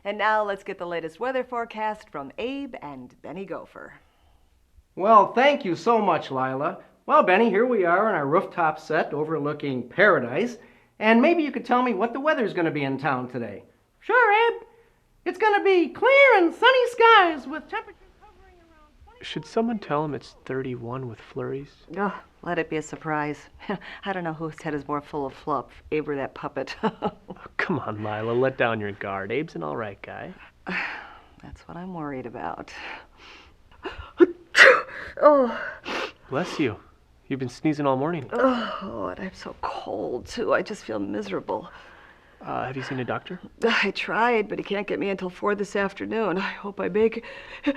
And now let's get the latest weather forecast from Abe and Benny Gopher. Well, thank you so much, Lila. Well, Benny, here we are in our rooftop set overlooking paradise, and maybe you could tell me what the weather's going to be in town today. Sure, Abe. It's going to be clear and sunny skies with temperatures hovering around 20. Should someone tell him it's 31 with flurries? Oh, let it be a surprise. I don't know whose head is more full of fluff, Abe or that puppet. Oh, come on, Lila, let down your guard. Abe's an all right guy. That's what I'm worried about. Oh. Bless you. You've been sneezing all morning. Oh, and I'm so cold, too. I just feel miserable. Have you seen a doctor? I tried, but he can't get me until 4 this afternoon. I hope I make it.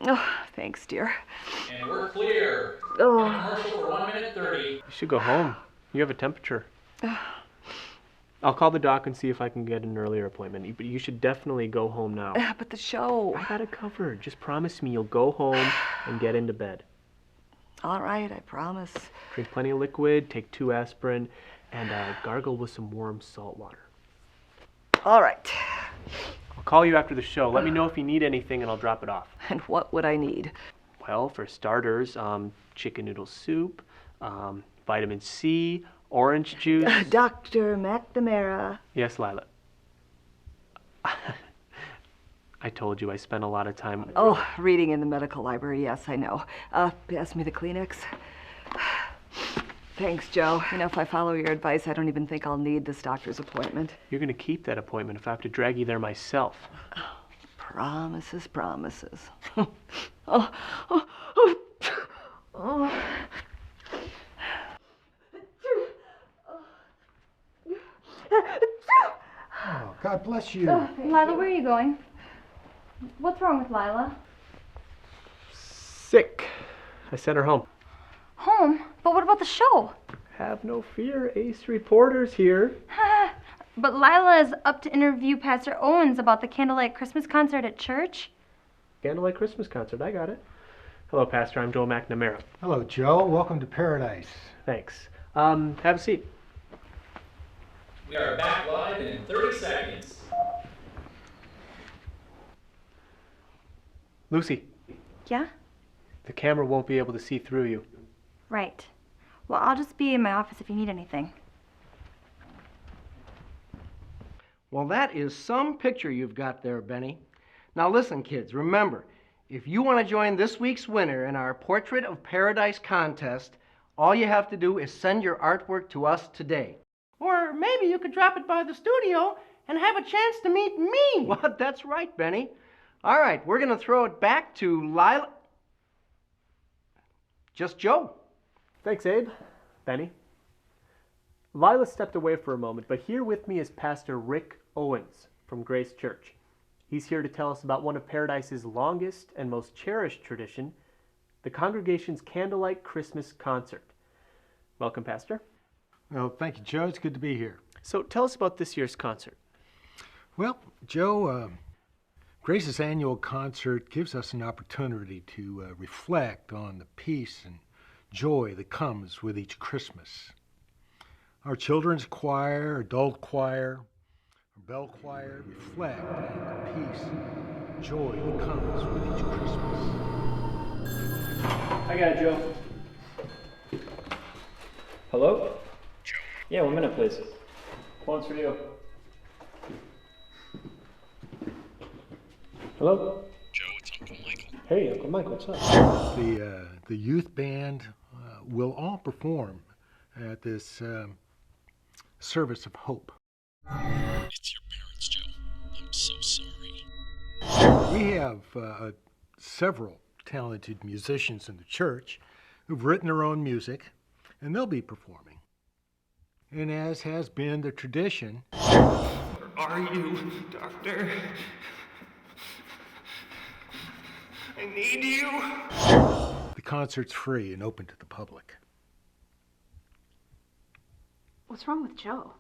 Oh, thanks, dear. And we're clear. Oh. Commercial for 1 minute 30. You should go home. You have a temperature. I'll call the doc and see if I can get an earlier appointment. But you should definitely go home now. But the show. I got it covered. Just promise me you'll go home and get into bed. All right, I promise. Drink plenty of liquid, take 2 aspirin, and gargle with some warm salt water. All right. I'll call you after the show. Let me know if you need anything and I'll drop it off. And what would I need? Well, for starters, chicken noodle soup, vitamin C, orange juice. Dr. McNamara. Yes, Lila. I told you I spent a lot of time... Oh, reading in the medical library. Yes, I know. Pass me the Kleenex. Thanks, Joe. You know, if I follow your advice, I don't even think I'll need this doctor's appointment. You're going to keep that appointment if I have to drag you there myself. Promises, promises. Oh, God bless you. Lila, where are you going? What's wrong with Lila? Sick. I sent her home. Home? But what about the show? Have no fear, Ace Reporter's here. But Lila is up to interview Pastor Owens about the Candlelight Christmas concert at church. Candlelight Christmas concert, I got it. Hello, Pastor, I'm Joe McNamara. Hello, Joe. Welcome to paradise. Thanks. Have a seat. We are back live in 30 seconds. Lucy. Yeah? The camera won't be able to see through you. Right. Well, I'll just be in my office if you need anything. Well, that is some picture you've got there, Benny. Now listen, kids, remember, if you want to join this week's winner in our Portrait of Paradise contest, all you have to do is send your artwork to us today. Or maybe you could drop it by the studio and have a chance to meet me. Well, that's right, Benny. All right, we're going to throw it back to Lila. just Joe. Thanks, Abe. Benny. Lila stepped away for a moment, but here with me is Pastor Rick Owens from Grace Church. He's here to tell us about one of Paradise's longest and most cherished tradition, the congregation's candlelight Christmas concert. Welcome, Pastor. Well, thank you, Joe. It's good to be here. So tell us about this year's concert. Well, Joe, Grace's annual concert gives us an opportunity to reflect on the peace and joy that comes with each Christmas. Our children's choir, adult choir, our bell choir reflect on the peace and joy that comes with each Christmas. I got it, Joe. Hello? Joe. Yeah, 1 minute, please. Phone's for you. Hello? Joe, it's Uncle Michael. Hey, Uncle Mike, what's up? The youth band will all perform at this service of hope. It's your parents, Joe. I'm so sorry. We have several talented musicians in the church who've written their own music, and they'll be performing. And as has been the tradition... Where are you, Doctor? I need you. The concert's free and open to the public. What's wrong with Joe?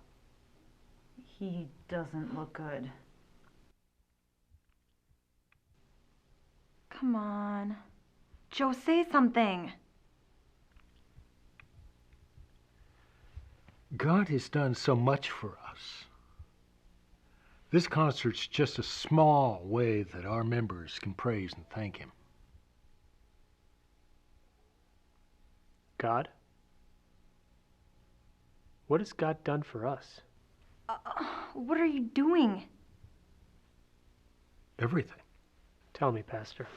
He doesn't look good. Come on. Joe, say something. God has done so much for us. This concert's just a small way that our members can praise and thank Him. God? What has God done for us? What are you doing? Everything. Tell me, Pastor,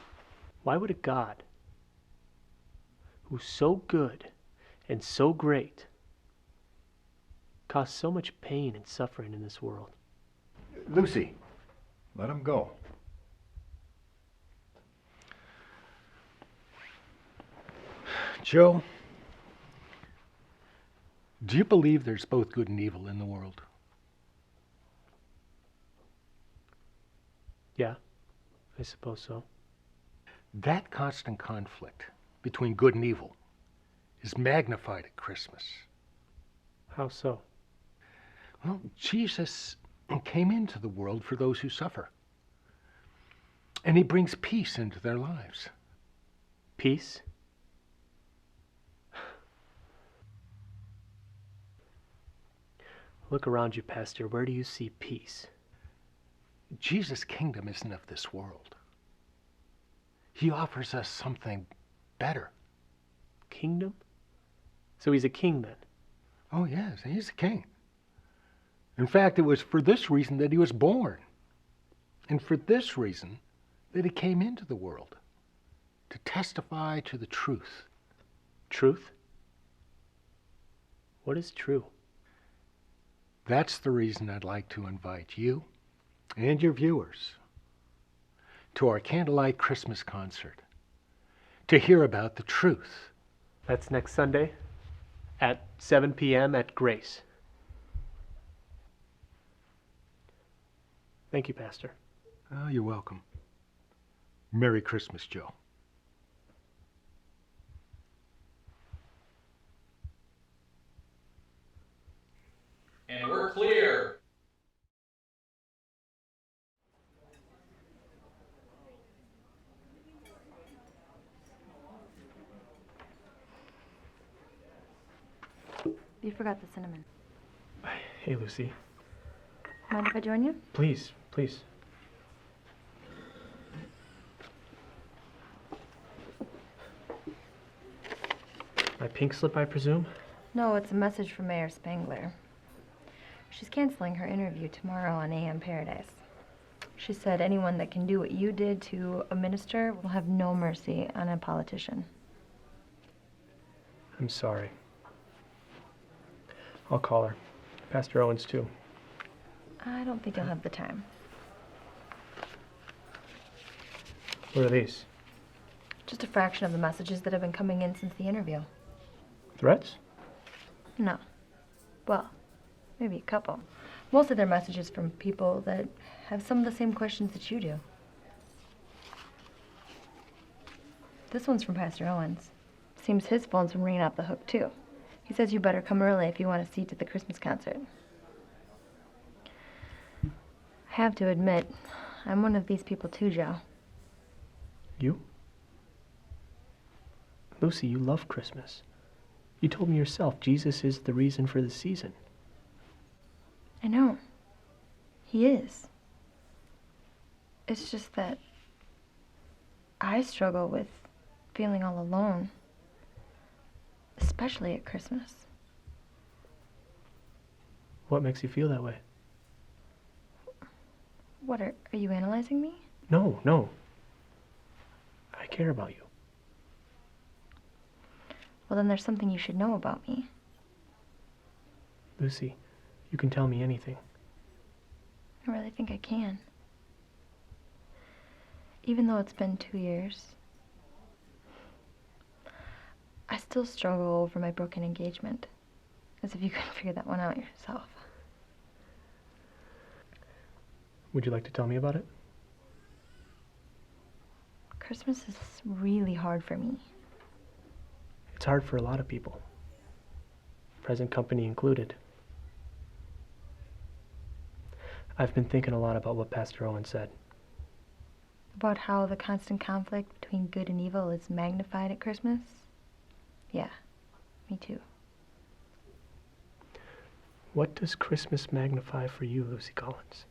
why would a God who's so good and so great cause so much pain and suffering in this world? Lucy, let him go. Joe, do you believe there's both good and evil in the world? Yeah, I suppose so. That constant conflict between good and evil is magnified at Christmas. How so? Well, Jesus came into the world for those who suffer. And He brings peace into their lives. Peace? Look around you, Pastor. Where do you see peace? Jesus' kingdom isn't of this world. He offers us something better. Kingdom? So He's a king then? Oh, yes, He's a king. In fact, it was for this reason that He was born. And for this reason that He came into the world. To testify to the truth. Truth? What is true? That's the reason I'd like to invite you and your viewers to our Candlelight Christmas concert to hear about the truth. That's next Sunday at 7 p.m. at Grace. Thank you, Pastor. Oh, you're welcome. Merry Christmas, Joe. And we're clear. You forgot the cinnamon. Hey, Lucy. Mind if I join you? Please, please. My pink slip, I presume? No, it's a message from Mayor Spangler. She's canceling her interview tomorrow on AM Paradise. She said anyone that can do what you did to a minister will have no mercy on a politician. I'm sorry. I'll call her. Pastor Owens, too. I don't think you'll have the time. What are these? Just a fraction of the messages that have been coming in since the interview. Threats? No. Well, maybe a couple. Most of their messages from people that have some of the same questions that you do. This one's from Pastor Owens. Seems his phone's been ringing off the hook, too. He says you better come early if you want a seat at the Christmas concert. I have to admit, I'm one of these people too, Joe. You? Lucy, you love Christmas. You told me yourself Jesus is the reason for the season. I know. He is. It's just that I struggle with feeling all alone, especially at Christmas. What makes you feel that way? What, are you analyzing me? No. I care about you. Well, then there's something you should know about me. Lucy, you can tell me anything. I really think I can. Even though it's been 2 years, I still struggle over my broken engagement. As if you couldn't figure that one out yourself. Would you like to tell me about it? Christmas is really hard for me. It's hard for a lot of people. Present company included. I've been thinking a lot about what Pastor Owen said. About how the constant conflict between good and evil is magnified at Christmas? Yeah, me too. What does Christmas magnify for you, Lucy Collins?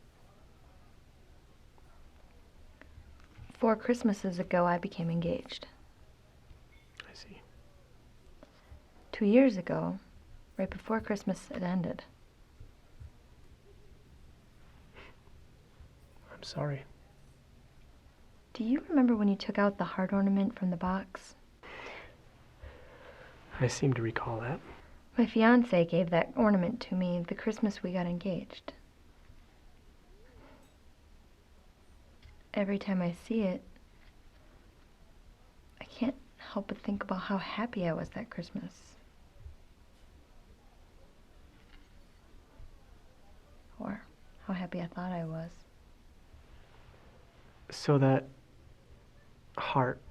4 Christmases ago, I became engaged. I see. 2 years ago, right before Christmas had ended. I'm sorry. Do you remember when you took out the heart ornament from the box? I seem to recall that. My fiancé gave that ornament to me the Christmas we got engaged. Every time I see it, I can't help but think about how happy I was that Christmas. Or how happy I thought I was. So that heart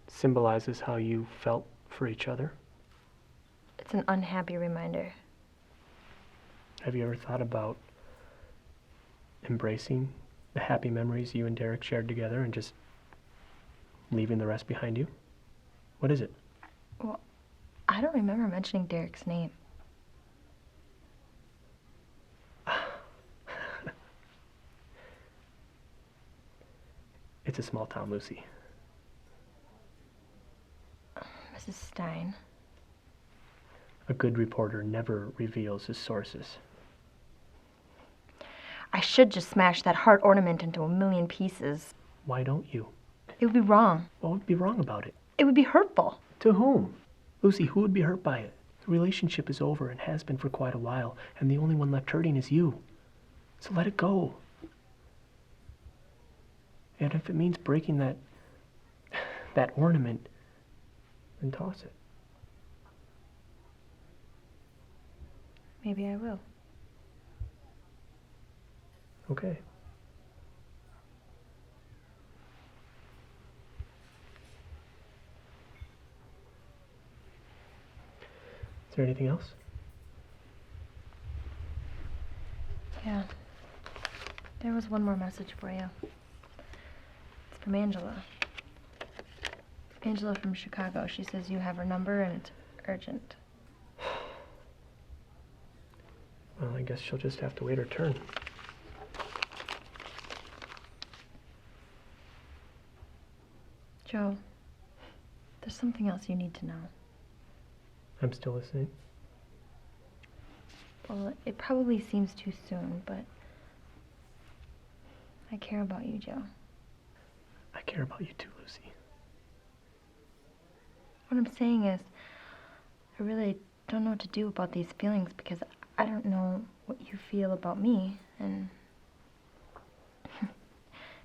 symbolizes how you felt for each other? It's an unhappy reminder. Have you ever thought about embracing the happy memories you and Derek shared together and just leaving the rest behind you? What is it? Well, I don't remember mentioning Derek's name. It's a small town, Lucy. Mrs. Stein. A good reporter never reveals his sources. I should just smash that heart ornament into a million pieces. Why don't you? It would be wrong. What would be wrong about it? It would be hurtful. To whom? Lucy, who would be hurt by it? The relationship is over and has been for quite a while, and the only one left hurting is you. So let it go. And if it means breaking that ornament, then toss it. Maybe I will. Okay. Is there anything else? Yeah. There was one more message for you. It's from Angela. Angela from Chicago. She says you have her number and it's urgent. Well, I guess she'll just have to wait her turn. Joe, there's something else you need to know. I'm still listening. Well, it probably seems too soon, but I care about you, Joe. I care about you too, Lucy. What I'm saying is, I really don't know what to do about these feelings because I don't know what you feel about me, and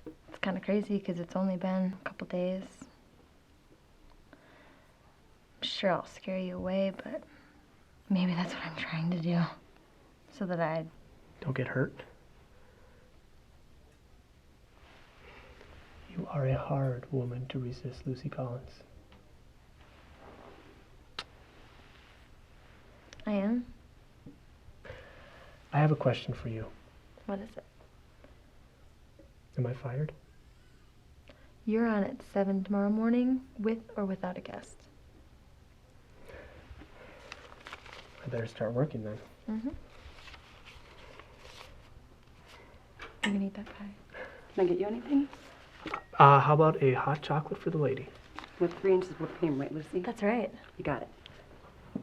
it's kind of crazy because it's only been a couple days. sure I'll scare you away, but maybe that's what I'm trying to do. So that I don't get hurt. You are a hard woman to resist, Lucy Collins. I am? I have a question for you. What is it? Am I fired? You're on at 7 tomorrow morning, with or without a guest. I better start working then. Mm-hmm. You can eat that pie. Can I get you anything? How about a hot chocolate for the lady? With 3 inches of whipped cream, right, Lucy? That's right. You got it. Do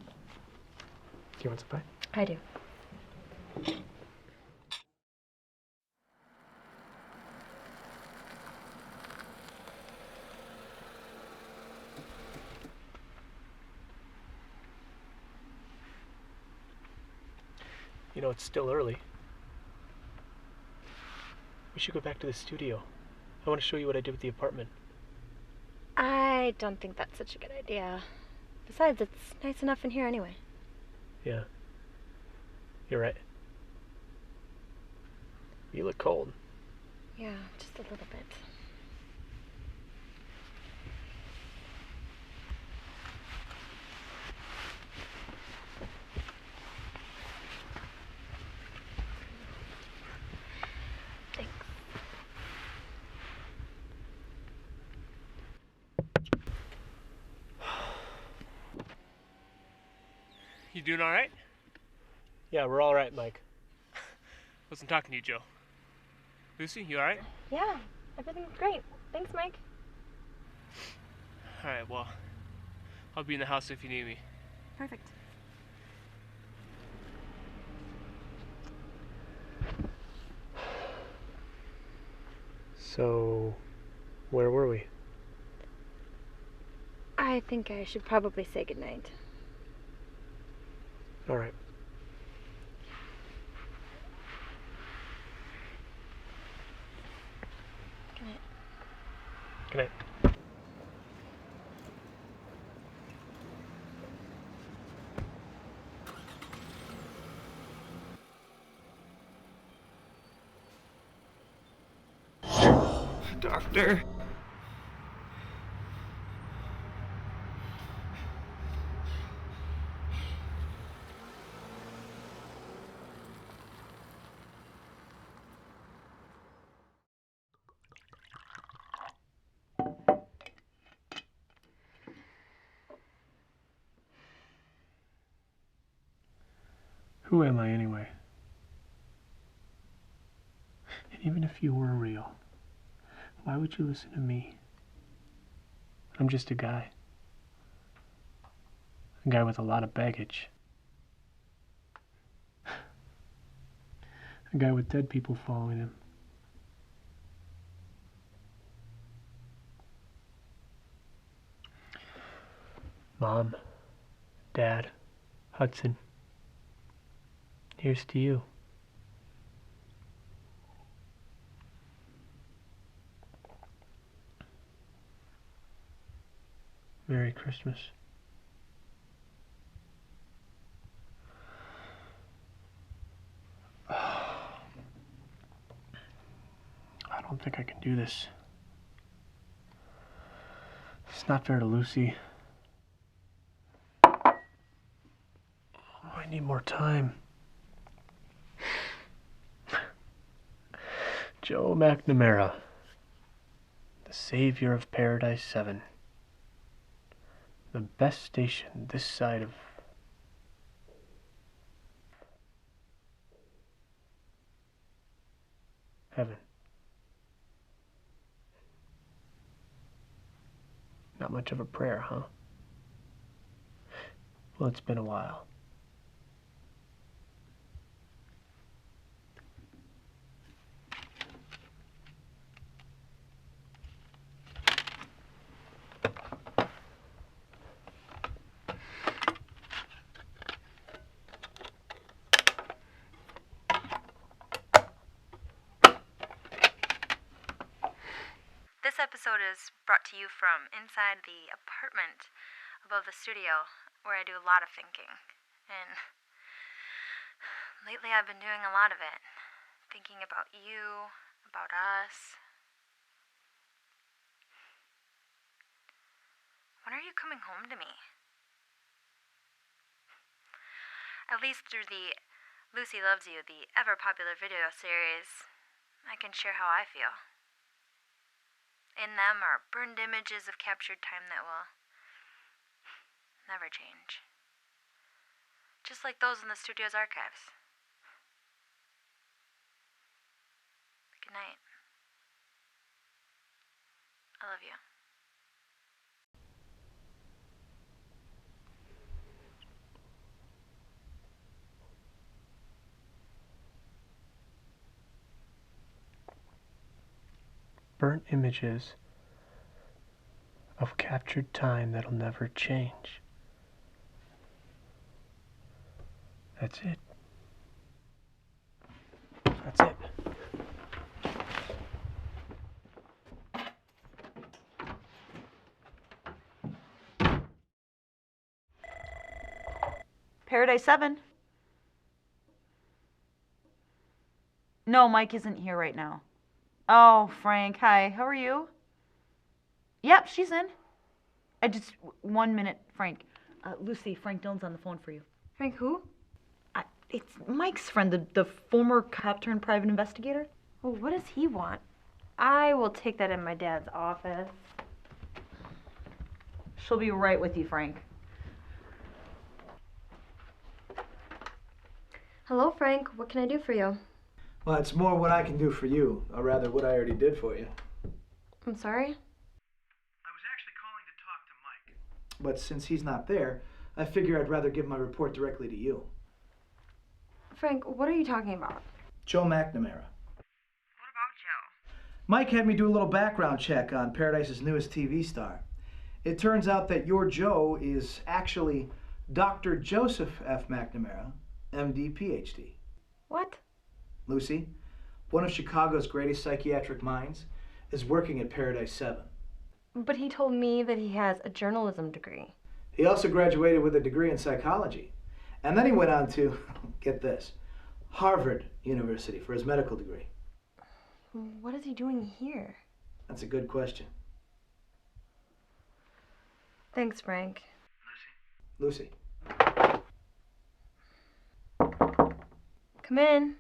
you want some pie? I do. You know, it's still early. We should go back to the studio. I want to show you what I did with the apartment. I don't think that's such a good idea. Besides, it's nice enough in here anyway. Yeah. You're right. You look cold. Yeah, just a little bit. You doing all right? Yeah, we're all right, Mike. Wasn't talking to you, Joe. Lucy, you all right? Yeah, everything's great. Thanks, Mike. All right, well, I'll be in the house if you need me. Perfect. So, where were we? I think I should probably say goodnight. All right. Good night. Good night. Doctor. Who am I anyway? And even if you were real, why would you listen to me? I'm just a guy. A guy with a lot of baggage. A guy with dead people following him. Mom, Dad, Hudson, here's to you. Merry Christmas. I don't think I can do this. It's not fair to Lucy. I need more time. Joe McNamara, the savior of Paradise 7. The best station this side of heaven. Not much of a prayer, huh? Well, it's been a while. This episode is brought to you from inside the apartment above the studio, where I do a lot of thinking. And lately I've been doing a lot of it. Thinking about you, about us. When are you coming home to me? At least through the Lucy Loves You, the ever-popular video series, I can share how I feel. In them are burned images of captured time that will never change. Just like those in the studio's archives. Good night. I love you. Burnt images of captured time that'll never change. That's it. That's it. Paradise 7. No, Mike isn't here right now. Oh, Frank, hi. How are you? Yep, she's in. 1 minute, Frank. Lucy, Frank Dillon's on the phone for you. Frank who? It's Mike's friend, the former cop turned private investigator. Well, what does he want? I will take that in my dad's office. She'll be right with you, Frank. Hello, Frank. What can I do for you? Well, it's more what I can do for you, or rather what I already did for you. I'm sorry? I was actually calling to talk to Mike. But since he's not there, I figure I'd rather give my report directly to you. Frank, what are you talking about? Joe McNamara. What about Joe? Mike had me do a little background check on Paradise's newest TV star. It turns out that your Joe is actually Dr. Joseph F. McNamara, MD, PhD. What? Lucy, one of Chicago's greatest psychiatric minds, is working at Paradise 7. But he told me that he has a journalism degree. He also graduated with a degree in psychology. And then he went on to, get this, Harvard University for his medical degree. What is he doing here? That's a good question. Thanks, Frank. Lucy. Come in.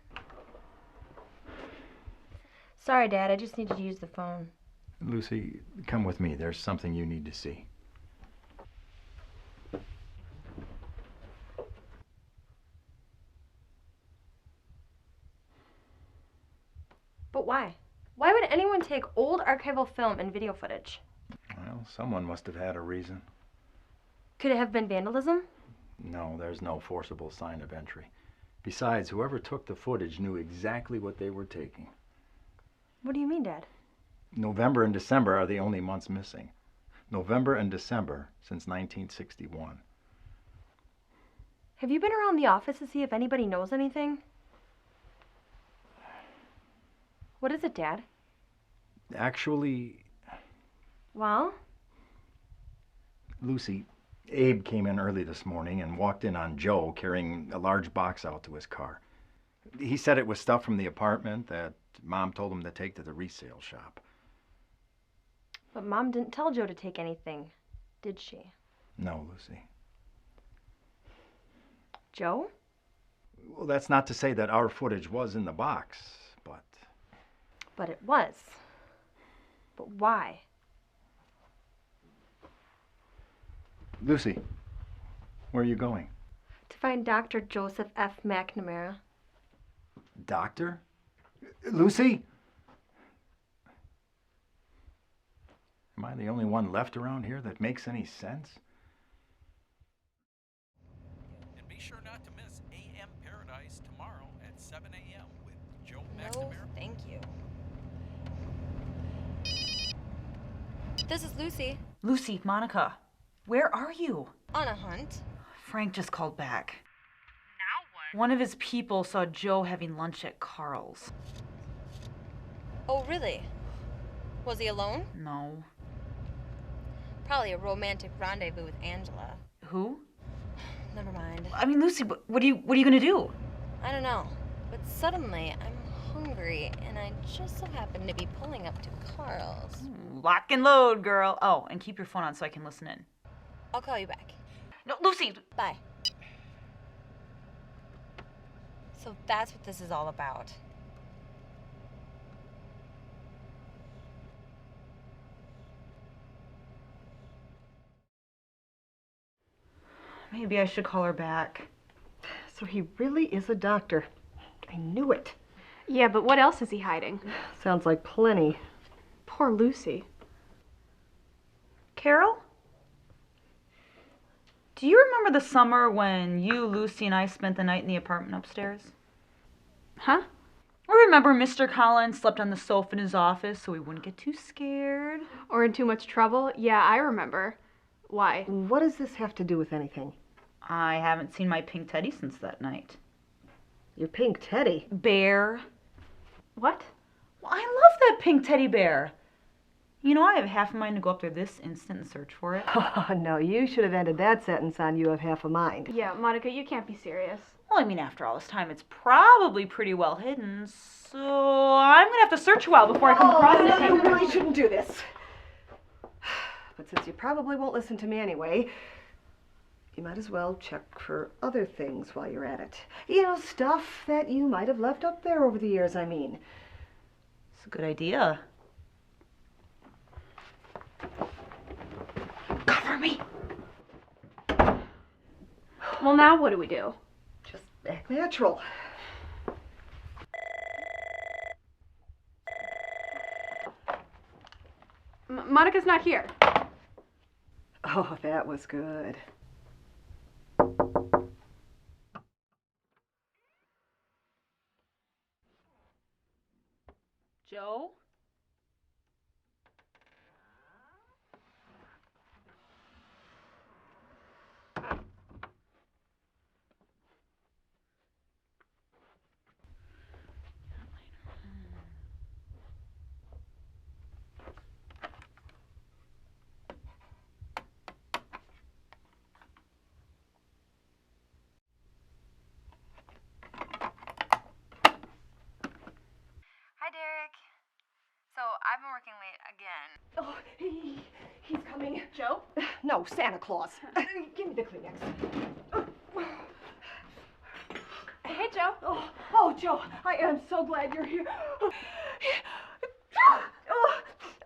Sorry, Dad, I just needed to use the phone. Lucy, come with me. There's something you need to see. But why? Why would anyone take old archival film and video footage? Well, someone must have had a reason. Could it have been vandalism? No, there's no forcible sign of entry. Besides, whoever took the footage knew exactly what they were taking. What do you mean, Dad? November and December are the only months missing. November and December since 1961. Have you been around the office to see if anybody knows anything? What is it, Dad? Actually, Well? Lucy, Abe came in early this morning and walked in on Joe carrying a large box out to his car. He said it was stuff from the apartment that Mom told him to take to the resale shop. But Mom didn't tell Joe to take anything, did she? No, Lucy. Joe? Well, that's not to say that our footage was in the box, but... But it was. But why? Lucy, where are you going? To find Dr. Joseph F. McNamara. Doctor? Lucy? Am I the only one left around here that makes any sense? And be sure not to miss AM Paradise tomorrow at 7 a.m. with Joe McNamara. Thank you. This is Lucy. Lucy, Monica, where are you? On a hunt. Frank just called back. Now what? One of his people saw Joe having lunch at Carl's. Oh, really? Was he alone? No. Probably a romantic rendezvous with Angela. Who? Never mind. I mean, Lucy, what are you gonna do? I don't know. But suddenly, I'm hungry, and I just so happen to be pulling up to Carl's. Lock and load, girl. Oh, and keep your phone on so I can listen in. I'll call you back. No, Lucy! Bye. So that's what this is all about. Maybe I should call her back. So he really is a doctor. I knew it. Yeah, but what else is he hiding? Sounds like plenty. Poor Lucy. Carol? Do you remember the summer when you, Lucy, and I spent the night in the apartment upstairs? Huh? Or remember Mr. Collins slept on the sofa in his office so we wouldn't get too scared? Or in too much trouble? Yeah, I remember. Why? What does this have to do with anything? I haven't seen my pink teddy since that night. Your pink teddy? Bear. What? Well, I love that pink teddy bear. You know, I have half a mind to go up there this instant and search for it. Oh, no, you should have ended that sentence on "you have half a mind." Yeah, Monica, you can't be serious. Well, I mean, after all this time, it's probably pretty well hidden, so I'm gonna have to search a while before I come across it. No, you really shouldn't do this. But since you probably won't listen to me anyway, you might as well check for other things while you're at it. You know, stuff that you might have left up there over the years, I mean. It's a good idea. Cover me. Well, now what do we do? Just act natural. Monica's not here. Oh, that was good. Joe? Hi, Derek. So, I've been working late again. Oh, he's coming. Joe? No, Santa Claus. Give me the Kleenex. Hey, Joe. Oh, Joe, I am so glad you're here.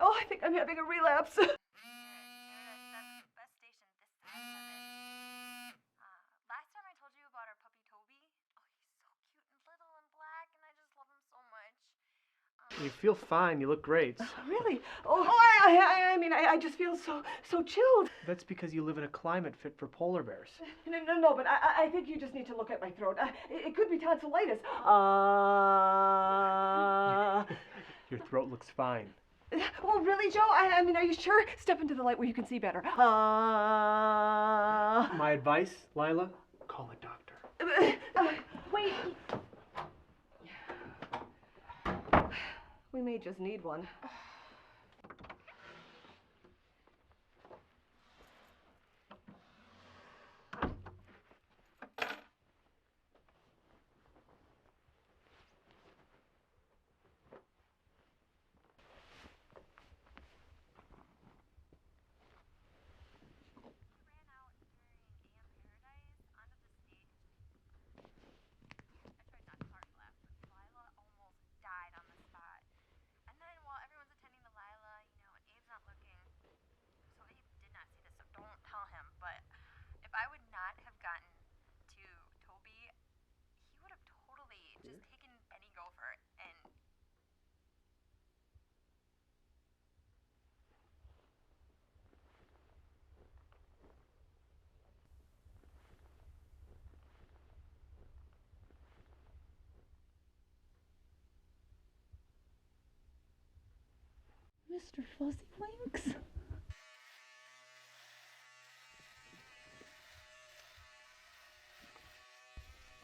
Oh, I think I'm having a relapse. Last time I told you about our puppy Toby. Oh, he's so cute and little and black, and I just love him so much. You feel fine. You look great. Really? Oh, I mean, I just feel so chilled. That's because you live in a climate fit for polar bears. No, but I think you just need to look at my throat. It could be tonsillitis. Your throat looks fine. Oh, really, Joe? I mean, are you sure? Step into the light where you can see better. My advice, Lila, call a doctor. Wait. We may just need one. If I would not have gotten to Toby, he would have totally just taken Benny Gopher and... Mr. Fuzzy Winks.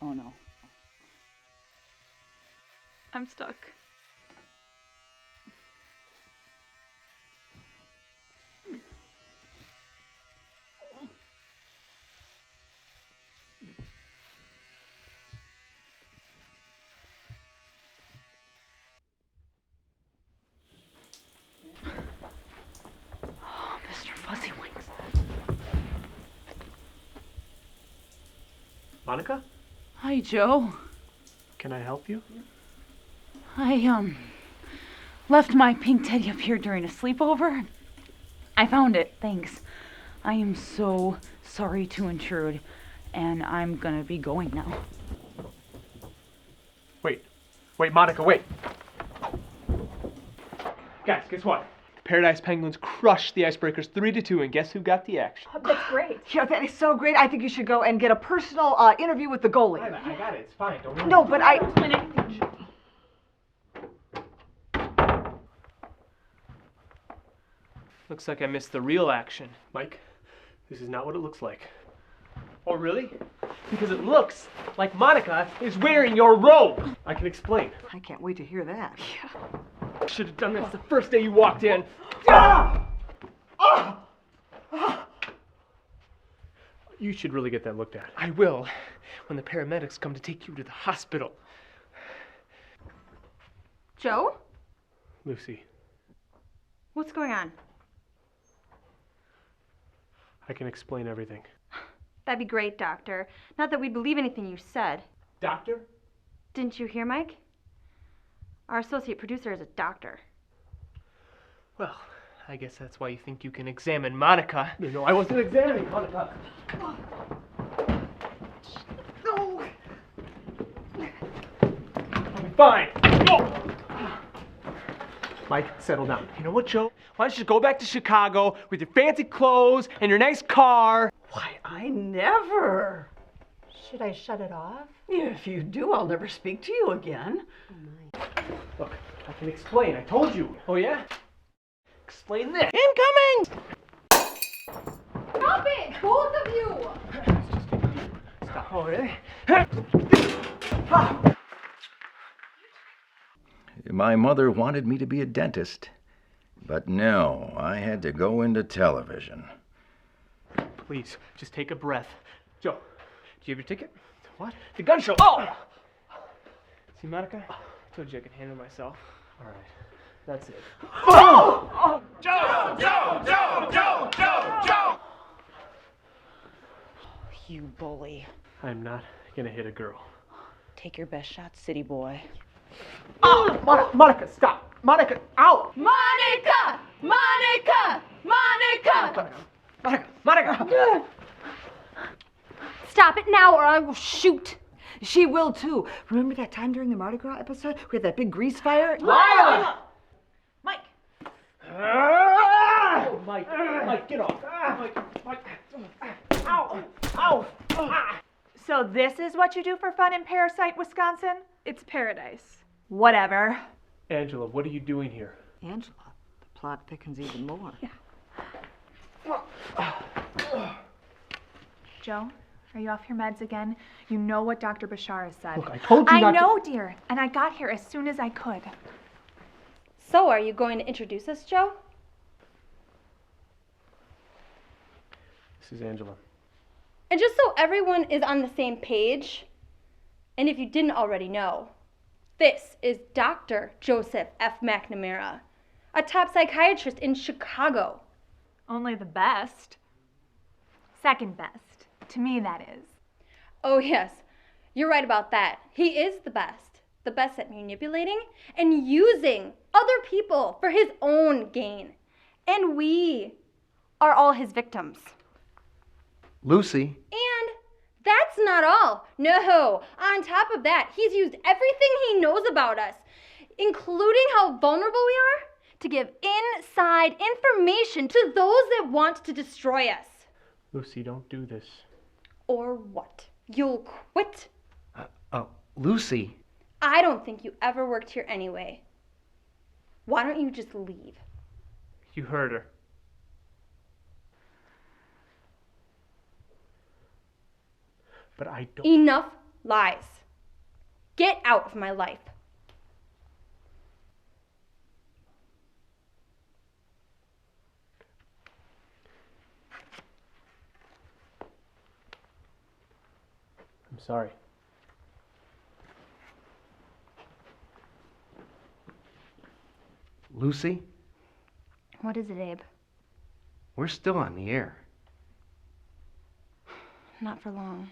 Oh no. I'm stuck. Monica? Hi, Joe. Can I help you? I, left my pink teddy up here during a sleepover. I found it, thanks. I am so sorry to intrude, and I'm gonna be going now. Wait, Monica, wait. Guys, guess what? Paradise Penguins crushed the Icebreakers 3-2, and guess who got the action? That's great. Yeah, that is so great. I think you should go and get a personal interview with the goalie. I got it. It's fine. Don't worry. No, but I... Looks like I missed the real action. Mike, this is not what it looks like. Oh, really? Because it looks like Monica is wearing your robe. I can explain. I can't wait to hear that. Yeah. Should have done this the first day you walked in. You should really get that looked at. I will, when the paramedics come to take you to the hospital. Joe? Lucy, What's going on? I can explain everything. That'd be great, Doctor. Not that we'd believe anything you said. Doctor? Didn't you hear, Mike? Our associate producer is a doctor. Well, I guess that's why you think you can examine Monica. No, I wasn't examining Monica. No! I'll be fine. No! Mike, settle down. You know what, Joe? Why don't you just go back to Chicago with your fancy clothes and your nice car? Why, I never. Should I shut it off? If you do, I'll never speak to you again. Look, I can explain. I told you. Oh, yeah? Explain this. Incoming! Stop it! Both of you! Stop. Oh, really? My mother wanted me to be a dentist, but no, I had to go into television. Please, just take a breath. Joe, do you have your ticket? What? The gun show. Oh! See, Monica? I told you I could handle myself. All right. That's it. Oh! Oh! Joe! Joe! Joe! Joe! Joe! Joe! You bully. I'm not gonna hit a girl. Take your best shot, city boy. Oh! Monica, stop! Monica, out! Monica! Monica! Monica! Monica! Stop it now or I will shoot. She will too. Remember that time during the Mardi Gras episode? We had that big grease fire? Lila! Mike! Oh, Mike, get off. Mike. Ow! Ow! So this is what you do for fun in Parasite, Wisconsin? It's paradise. Whatever. Angela, what are you doing here? Angela, the plot thickens even more. Yeah. Joe, are you off your meds again? You know what Dr. Bashar has said. Look, I told you not to... I know, dear, and I got here as soon as I could. So, are you going to introduce us, Joe? This is Angela. And just so everyone is on the same page, and if you didn't already know, this is Dr. Joseph F. McNamara, a top psychiatrist in Chicago. Only the best. Second best. To me, that is. Oh, yes, you're right about that. He is the best at manipulating and using other people for his own gain. And we are all his victims. Lucy. And that's not all. No, on top of that, he's used everything he knows about us, including how vulnerable we are, to give inside information to those that want to destroy us. Lucy, don't do this. Or what? You'll quit? Lucy. I don't think you ever worked here anyway. Why don't you just leave? You heard her. But I don't... Enough lies. Get out of my life. I'm sorry. Lucy, What is it, Abe? we're still on the air. Not for long.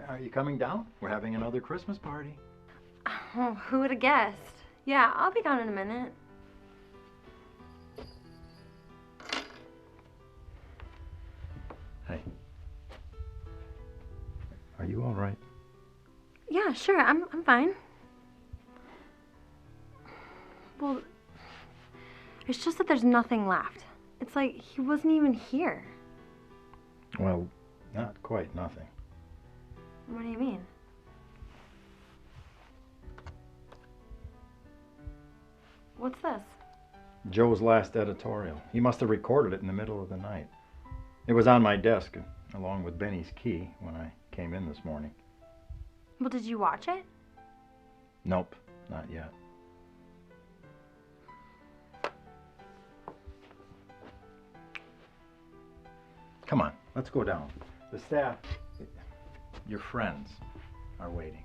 Are you coming down? We're having another Christmas party. Oh, who would have guessed? Yeah, I'll be down in a minute. Hey. Are you all right? Yeah, sure, I'm fine. Well, it's just that there's nothing left. It's like he wasn't even here. Well, not quite nothing. What do you mean? What's this? Joe's last editorial. He must have recorded it in the middle of the night. It was on my desk, along with Benny's key, when I came in this morning. Well, did you watch it? Nope, not yet. Come on, let's go down. The staff, your friends, are waiting.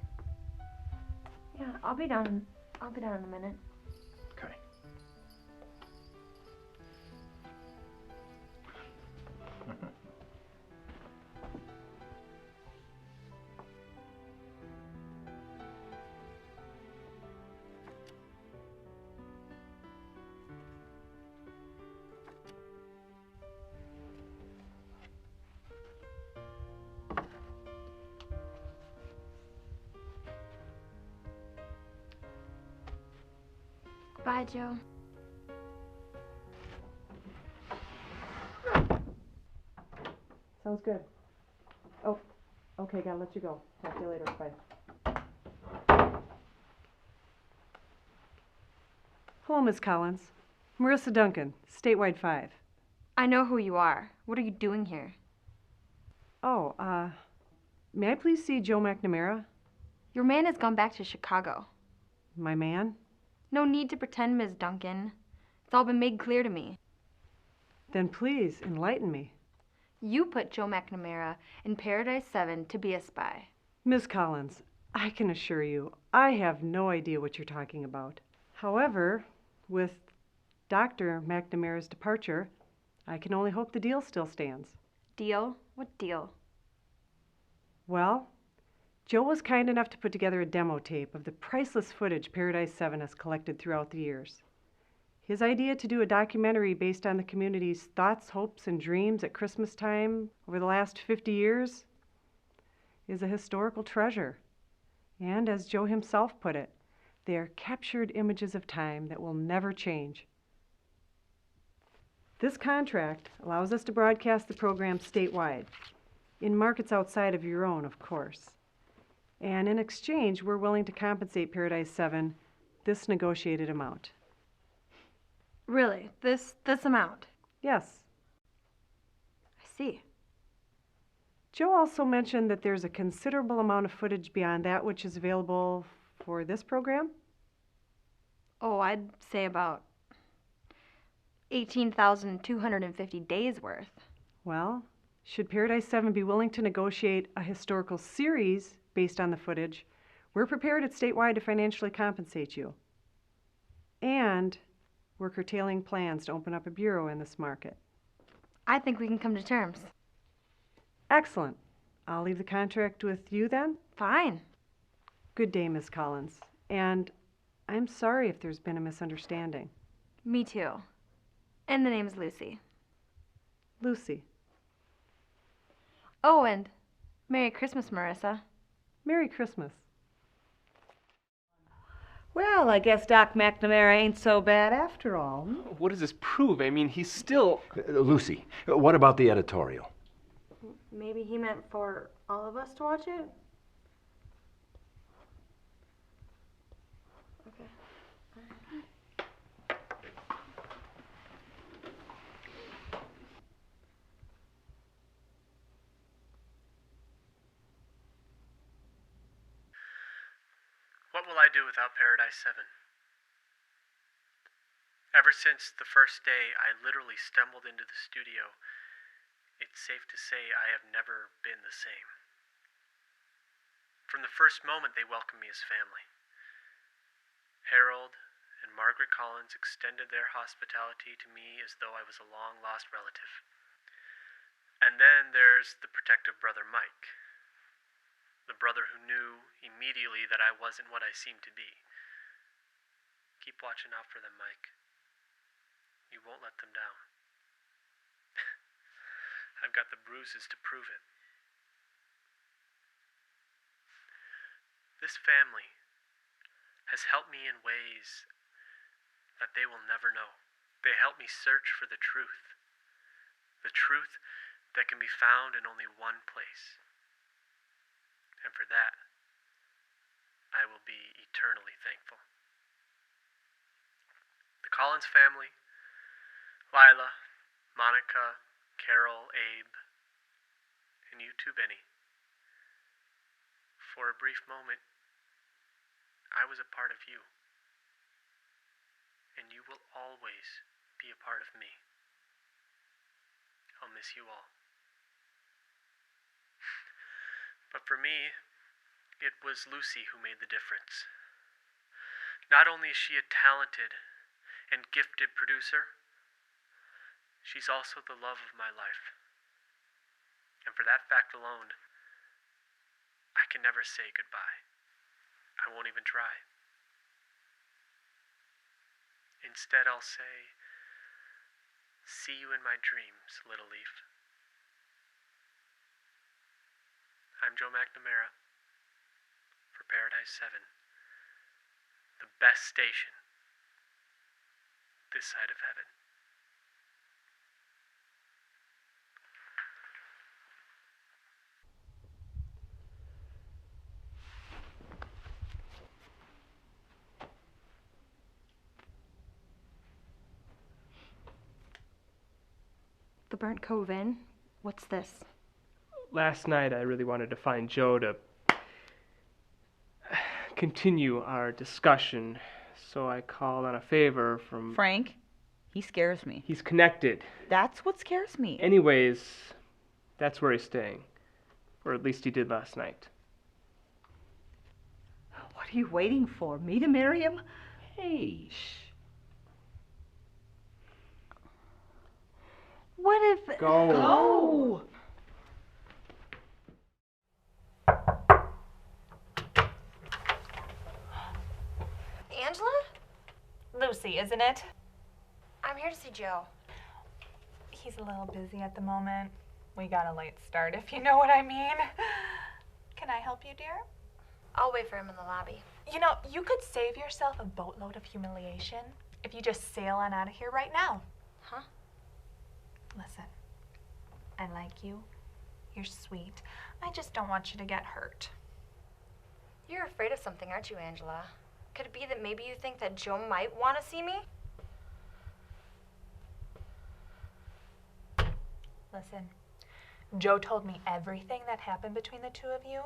Yeah, I'll be down in a minute. Okay. Bye, Joe. Sounds good. Oh, okay, gotta let you go. Talk to you later. Bye. Hello, Miss Collins. Marissa Duncan, Statewide 5. I know who you are. What are you doing here? Oh, may I please see Joe McNamara? Your man has gone back to Chicago. My man? No need to pretend, Ms. Duncan. It's all been made clear to me. Then please, enlighten me. You put Joe McNamara in Paradise 7 to be a spy. Miss Collins, I can assure you, I have no idea what you're talking about. However, with Dr. McNamara's departure, I can only hope the deal still stands. Deal? What deal? Well, Joe was kind enough to put together a demo tape of the priceless footage Paradise 7 has collected throughout the years. His idea to do a documentary based on the community's thoughts, hopes, and dreams at Christmas time over the last 50 years is a historical treasure. And as Joe himself put it, they are captured images of time that will never change. This contract allows us to broadcast the program statewide, in markets outside of your own, of course. And in exchange, we're willing to compensate Paradise 7 this negotiated amount. Really? This amount? Yes. I see. Joe also mentioned that there's a considerable amount of footage beyond that which is available for this program. Oh, I'd say about 18,250 days worth. Well, should Paradise 7 be willing to negotiate a historical series based on the footage, we're prepared at Statewide to financially compensate you. And we're curtailing plans to open up a bureau in this market. I think we can come to terms. Excellent. I'll leave the contract with you then. Fine. Good day, Miss Collins. And I'm sorry if there's been a misunderstanding. Me too. And the name's Lucy. Lucy. Oh, and Merry Christmas, Marissa. Merry Christmas. Well, I guess Doc McNamara ain't so bad after all. What does this prove? I mean, he's still... Lucy, what about the editorial? Maybe he meant for all of us to watch it? Okay. What will I do without Paradise 7? Ever since the first day I literally stumbled into the studio it's safe to say I have never been the same. From the first moment they welcomed me as family. Harold and Margaret Collins extended their hospitality to me as though I was a long-lost relative. And then there's the protective brother Mike. The brother who knew immediately that I wasn't what I seemed to be. Keep watching out for them, Mike. You won't let them down. I've got the bruises to prove it. This family has helped me in ways that they will never know. They help me search for the truth that can be found in only one place. And for that, I will be eternally thankful. The Collins family, Lila, Monica, Carol, Abe, and you too, Benny. For a brief moment, I was a part of you. And you will always be a part of me. I'll miss you all. But for me, it was Lucy who made the difference. Not only is she a talented and gifted producer, she's also the love of my life. And for that fact alone, I can never say goodbye. I won't even try. Instead, I'll say, see you in my dreams, little leaf. I'm Joe McNamara for Paradise 7, the best station this side of heaven. The Burnt Cove Inn? What's this? Last night I really wanted to find Joe to continue our discussion, so I called on a favor from... Frank, he scares me. He's connected. That's what scares me. Anyways, that's where he's staying. Or at least he did last night. What are you waiting for? Me to marry him? Hey, shh. What if... Go. Go! Angela? Lucy, isn't it? I'm here to see Joe. He's a little busy at the moment. We got a late start, if you know what I mean. Can I help you, dear? I'll wait for him in the lobby. You know, you could save yourself a boatload of humiliation if you just sail on out of here right now. Huh? Listen, I like you. You're sweet. I just don't want you to get hurt. You're afraid of something, aren't you, Angela? Could it be that maybe you think that Joe might want to see me? Listen, Joe told me everything that happened between the two of you,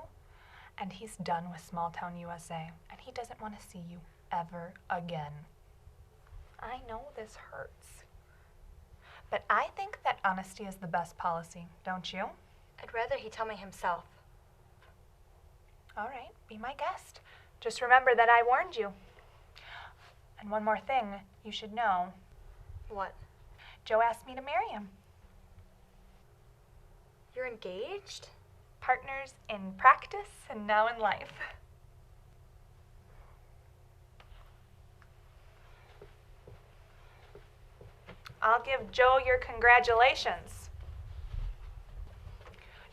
and he's done with small town USA, and he doesn't want to see you ever again. I know this hurts, but I think that honesty is the best policy, don't you? I'd rather he tell me himself. All right, be my guest. Just remember that I warned you. And one more thing you should know. What? Joe asked me to marry him. You're engaged? Partners in practice and now in life. I'll give Joe your congratulations.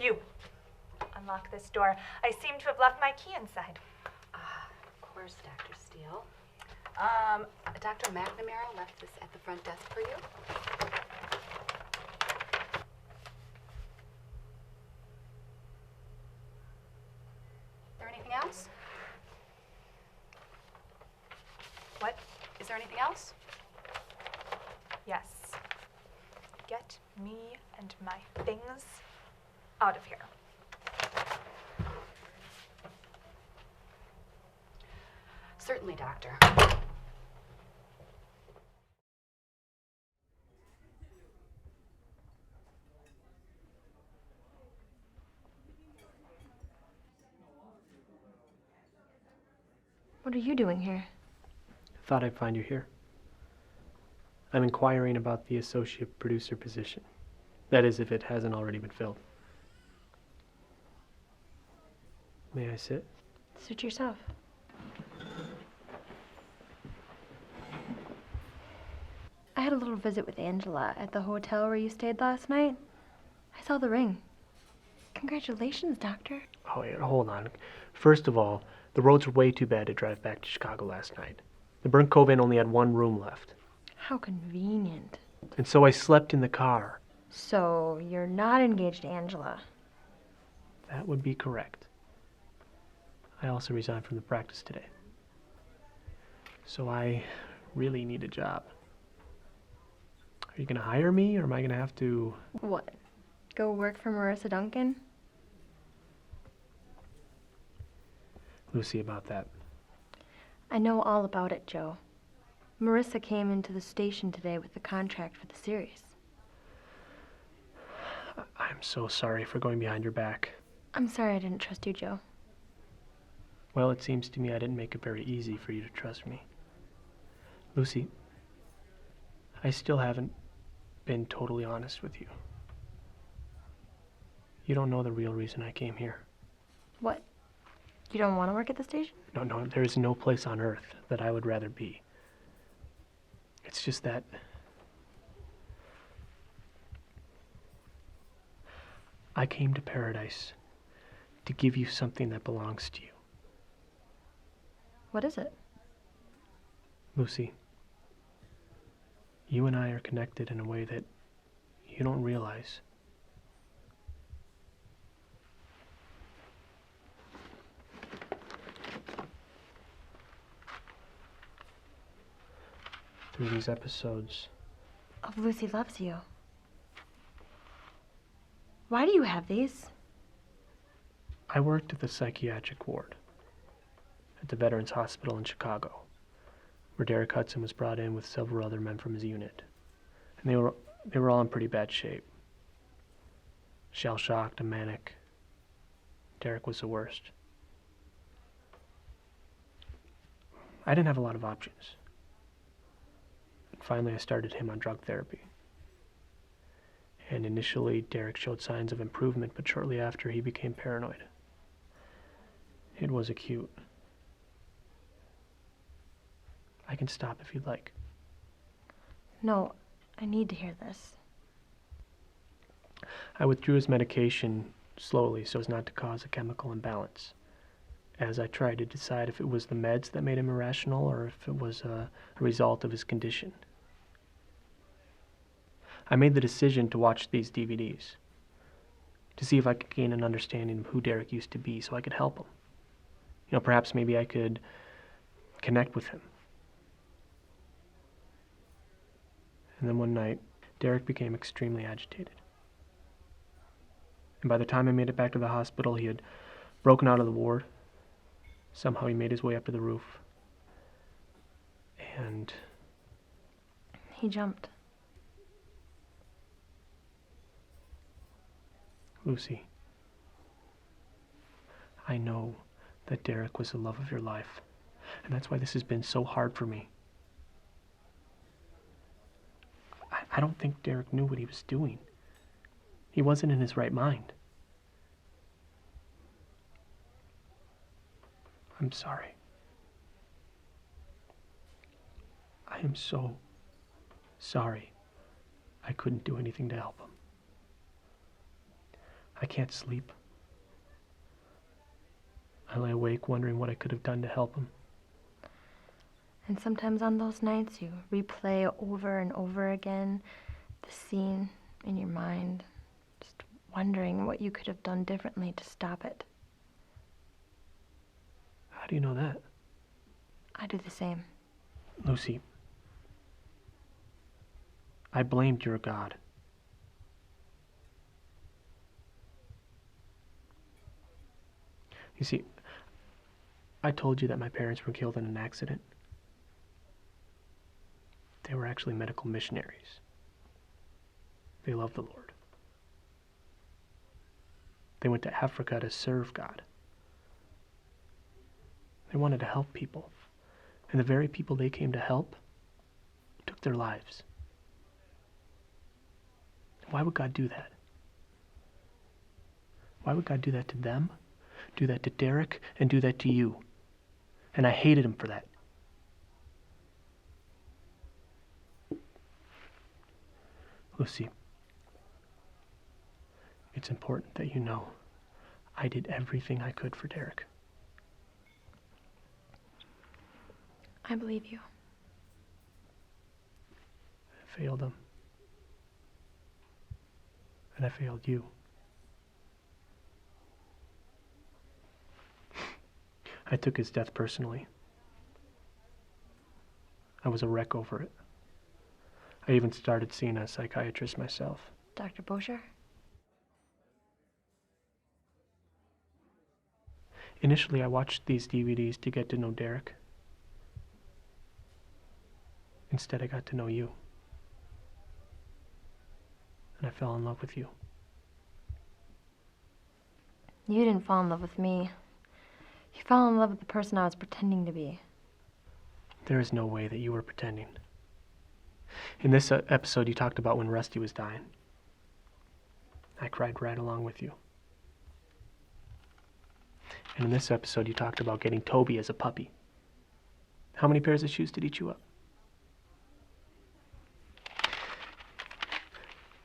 You, unlock this door. I seem to have left my key inside. Of course, Dr. Steele. Dr. McNamara left this at the front desk for you. Is there anything else? What? Is there anything else? Yes. Get me and my things out of here. Certainly, Doctor. What are you doing here? Thought I'd find you here. I'm inquiring about the associate producer position. That is, if it hasn't already been filled. May I sit? Suit yourself. I had a little visit with Angela at the hotel where you stayed last night. I saw the ring. Congratulations, Doctor. Oh, yeah, hold on. First of all, the roads were way too bad to drive back to Chicago last night. The burnt cove inn only had one room left. How convenient. And so I slept in the car. So, you're not engaged to Angela. That would be correct. I also resigned from the practice today. So I really need a job. Are you going to hire me, or am I going to have to... What? Go work for Marissa Duncan? Lucy, about that. I know all about it, Joe. Marissa came into the station today with the contract for the series. I'm so sorry for going behind your back. I'm sorry I didn't trust you, Joe. Well, it seems to me I didn't make it very easy for you to trust me. Lucy, I still haven't been totally honest with you. You don't know the real reason I came here. What? You don't want to work at the station? No, there is no place on earth that I would rather be. It's just that... I came to Paradise to give you something that belongs to you. What is it? Lucy, you and I are connected in a way that you don't realize. Through these episodes of Lucy Loves You. Why do you have these? I worked at the psychiatric ward at the Veterans Hospital in Chicago, where Derek Hudson was brought in with several other men from his unit. And they were all in pretty bad shape. Shell-shocked and manic. Derek was the worst. I didn't have a lot of options. And finally, I started him on drug therapy. And initially, Derek showed signs of improvement, but shortly after, he became paranoid. It was acute. I can stop if you'd like. No, I need to hear this. I withdrew his medication slowly so as not to cause a chemical imbalance, as I tried to decide if it was the meds that made him irrational or if it was a result of his condition. I made the decision to watch these DVDs, to see if I could gain an understanding of who Derek used to be so I could help him. You know, perhaps maybe I could connect with him. And then one night, Derek became extremely agitated. And by the time I made it back to the hospital, he had broken out of the ward. Somehow he made his way up to the roof. And... he jumped. Lucy, I know that Derek was the love of your life, and that's why this has been so hard for me. I don't think Derek knew what he was doing. He wasn't in his right mind. I'm sorry. I am so sorry I couldn't do anything to help him. I can't sleep. I lay awake wondering what I could have done to help him. And sometimes on those nights you replay over and over again the scene in your mind, just wondering what you could have done differently to stop it. How do you know that? I do the same. Lucy, I blamed your God. You see, I told you that my parents were killed in an accident. They were actually medical missionaries. They loved the Lord. They went to Africa to serve God. They wanted to help people. And the very people they came to help took their lives. Why would God do that? Why would God do that to them, do that to Derek, and do that to you? And I hated him for that. Lucy, it's important that you know I did everything I could for Derek. I believe you. I failed him. And I failed you. I took his death personally. I was a wreck over it. I even started seeing a psychiatrist myself. Dr. Bosher? Initially, I watched these DVDs to get to know Derek. Instead, I got to know you. And I fell in love with you. You didn't fall in love with me. You fell in love with the person I was pretending to be. There is no way that you were pretending. In this episode, you talked about when Rusty was dying. I cried right along with you. And in this episode, you talked about getting Toby as a puppy. How many pairs of shoes did he chew up?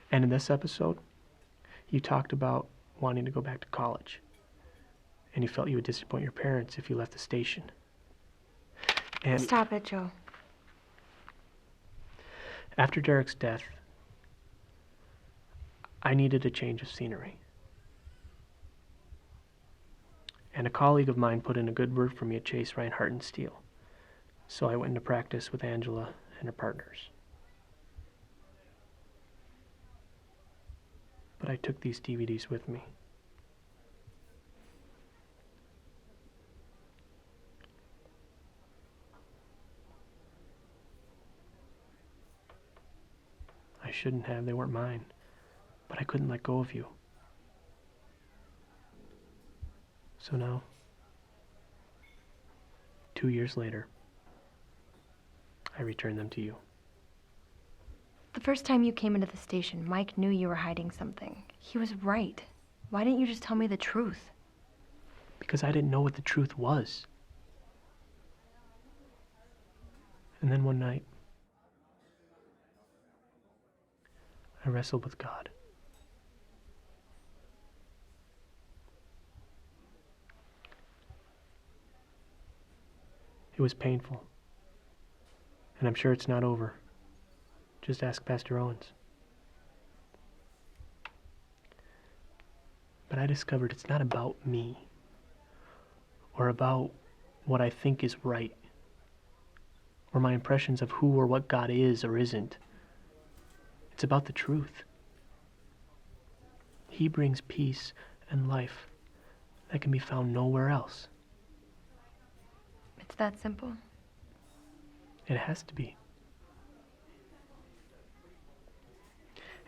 And in this episode, you talked about wanting to go back to college. And you felt you would disappoint your parents if you left the station. And stop it, Joe. After Derek's death, I needed a change of scenery. And a colleague of mine put in a good word for me at Chase Reinhardt and Steele. So I went into practice with Angela and her partners. But I took these DVDs with me. I shouldn't have, they weren't mine. But I couldn't let go of you. So now, 2 years later, I return them to you. The first time you came into the station, Mike knew you were hiding something. He was right. Why didn't you just tell me the truth? Because I didn't know what the truth was. And then one night, I wrestled with God. It was painful. And I'm sure it's not over. Just ask Pastor Owens. But I discovered it's not about me, or about what I think is right, or my impressions of who or what God is or isn't. It's about the truth. He brings peace and life that can be found nowhere else. It's that simple. It has to be.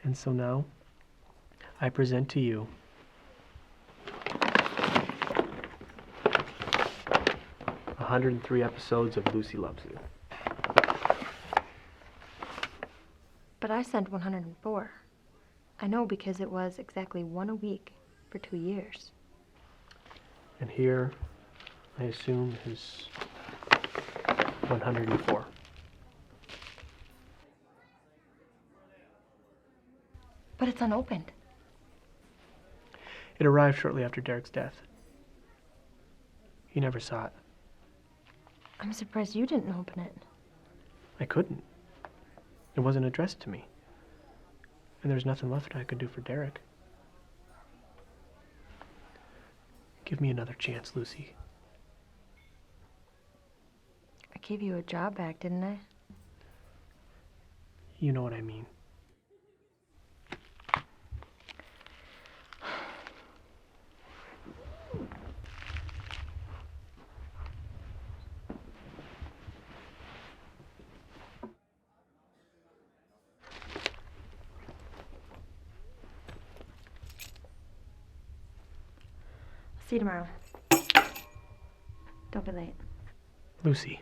And so now, I present to you 103 episodes of Lucy Loves You. But I sent 104. I know because it was exactly one a week for 2 years. And here, I assume, is 104. But it's unopened. It arrived shortly after Derek's death. He never saw it. I'm surprised you didn't open it. I couldn't. It wasn't addressed to me. And there's nothing left I could do for Derek. Give me another chance, Lucy. I gave you a job back, didn't I? You know what I mean. See you tomorrow. Don't be late. Lucy,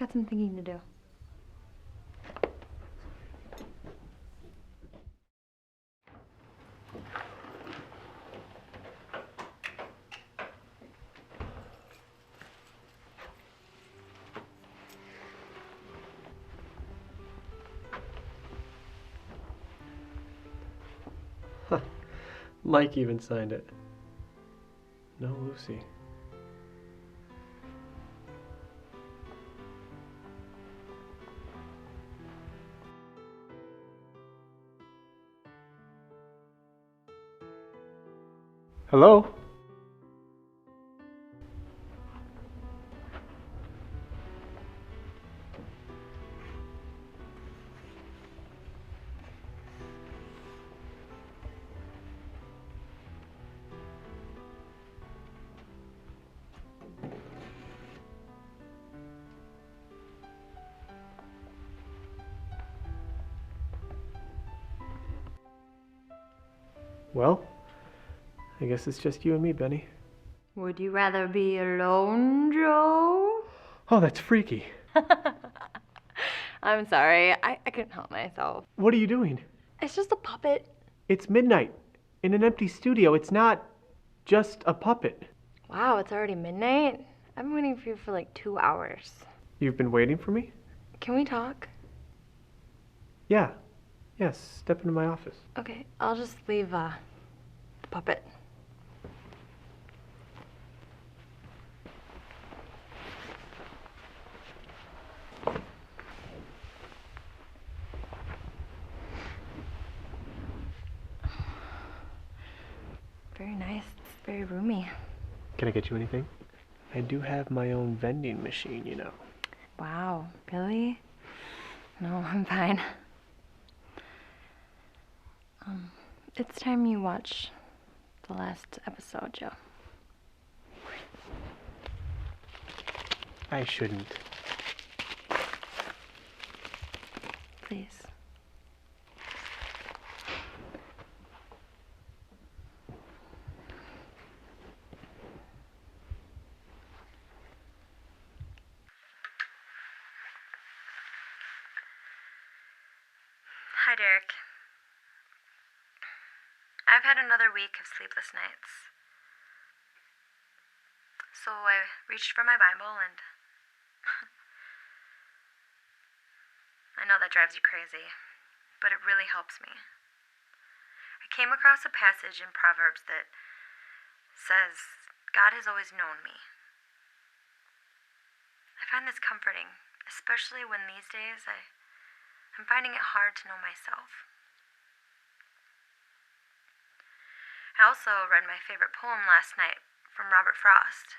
got some thinking to do. Mike even signed it. No Lucy. Hello? Well, I guess it's just you and me, Benny. Would you rather be alone, Joe? Oh, that's freaky. I'm sorry. I couldn't help myself. What are you doing? It's just a puppet. It's midnight. In an empty studio. It's not just a puppet. Wow, it's already midnight? I've been waiting for you for like 2 hours. You've been waiting for me? Can we talk? Yeah. Yes, step into my office. Okay, I'll just leave the puppet. Very nice. It's very roomy. Can I get you anything? I do have my own vending machine, you know. Wow, really? No, I'm fine. It's time you watch the last episode, Joe. I shouldn't. Please. Hi, Derek. I've had another week of sleepless nights. So I reached for my Bible and I know that drives you crazy, but it really helps me. I came across a passage in Proverbs that says, God has always known me. I find this comforting, especially when these days I'm finding it hard to know myself. I also read my favorite poem last night from Robert Frost.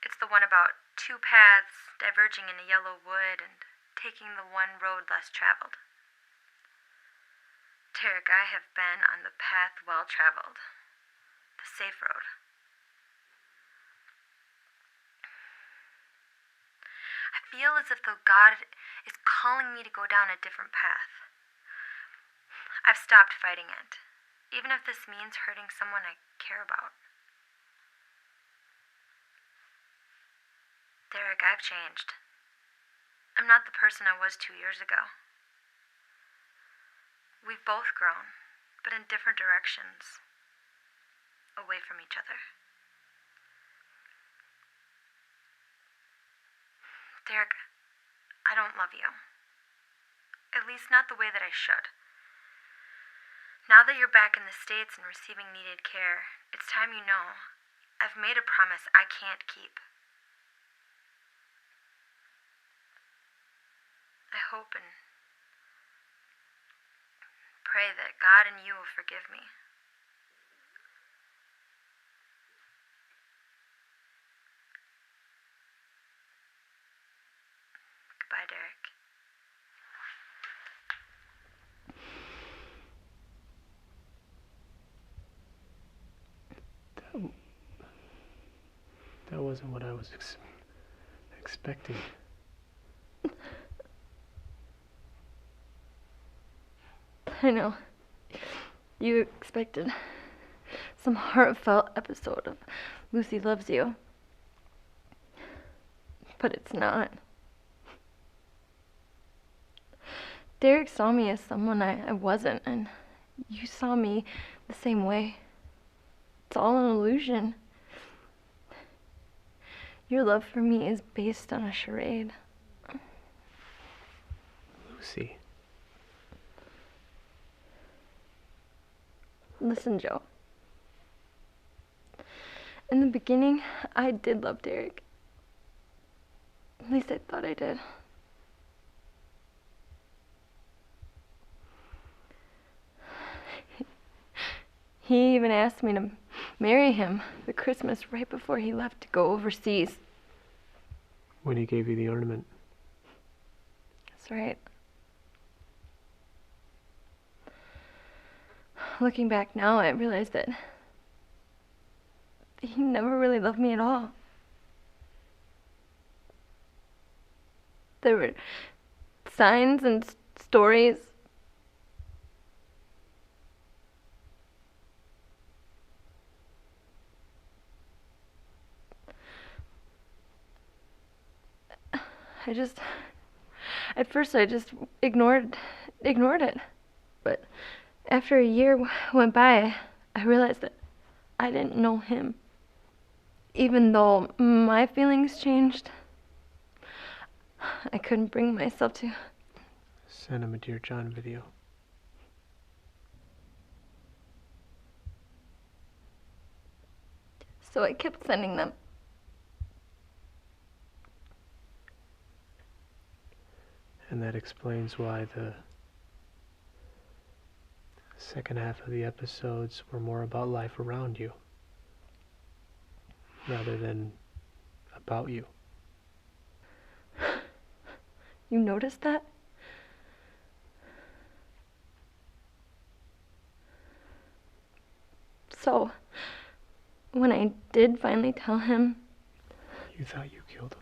It's the one about two paths diverging in a yellow wood and taking the one road less traveled. Derek, I have been on the path well traveled, the safe road. I feel as if though God is calling me to go down a different path. I've stopped fighting it, even if this means hurting someone I care about. Derek, I've changed. I'm not the person I was 2 years ago. We've both grown, but in different directions, away from each other. Derek, I don't love you. At least not the way that I should. Now that you're back in the States and receiving needed care, it's time you know I've made a promise I can't keep. I hope and pray that God and you will forgive me. Goodbye, Derek. That wasn't what I was expecting. I know. You expected some heartfelt episode of Lucy Loves You. but it's not. Derek saw me as someone I wasn't, and you saw me the same way. It's all an illusion. Your love for me is based on a charade. Lucy. Listen, Joe. In the beginning, I did love Derek. At least I thought I did. He even asked me to marry him the Christmas right before he left to go overseas. When he gave you the ornament. That's right. Looking back now, I realize that he never really loved me at all. There were signs and stories. At first I just ignored it. But after a year went by, I realized that I didn't know him. Even though my feelings changed, I couldn't bring myself to Send him a Dear John video. So I kept sending them. And that explains why the second half of the episodes were more about life around you rather than about you. You noticed that? So, when I did finally tell him... You thought you killed him.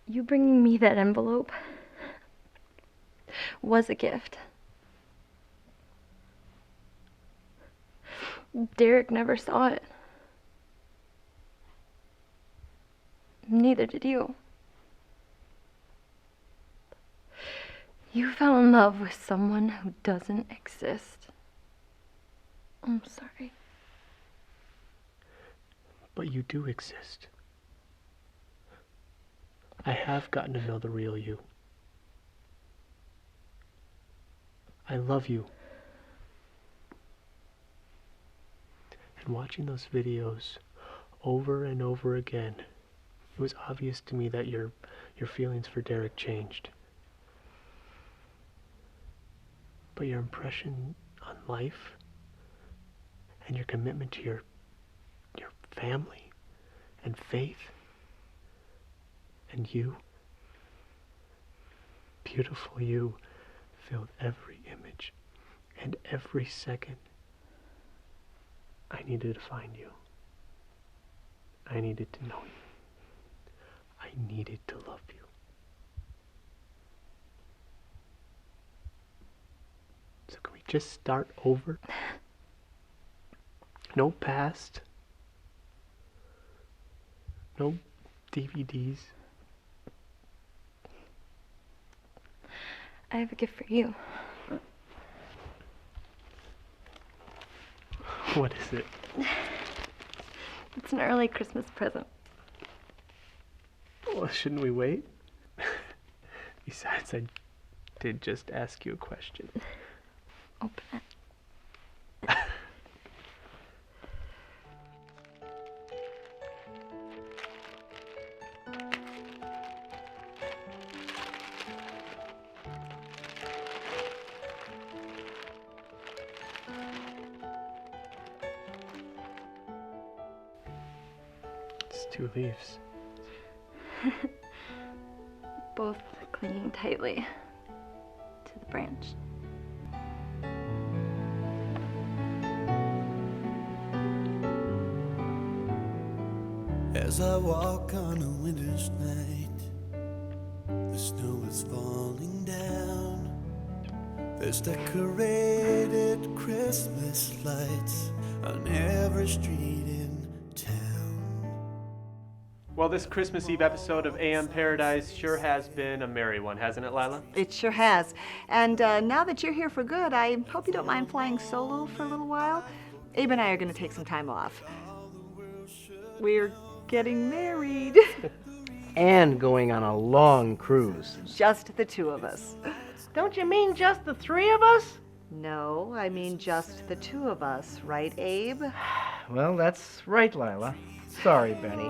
You bringing me that envelope was a gift. Derek never saw it. Neither did you. You fell in love with someone who doesn't exist. I'm sorry. But you do exist. I have gotten to know the real you. I love you. And watching those videos over and over again, it was obvious to me that your feelings for Derek changed. But your impression on life and your commitment to your family and faith and you, beautiful you, filled every image and every second. I needed to find you. I needed to know you. I needed to love you. So can we just start over? No past. No DVDs. I have a gift for you. What is it? It's an early Christmas present. Well, shouldn't we wait? Besides, I did just ask you a question. Open it. It's 2 leaves. Both clinging tightly to the branch. As I walk on a winter's night, the snow is falling down. There's decorated Christmas lights on every street in town. Well, this Christmas Eve episode of AM Paradise sure has been a merry one, hasn't it, Lila? It sure has. And now that you're here for good, I hope you don't mind flying solo for a little while. Abe and I are going to take some time off. We're getting married. And going on a long cruise. Just the two of us. Don't you mean just the three of us? No, I mean just the two of us, right, Abe? Well, that's right, Lila. Sorry, Benny.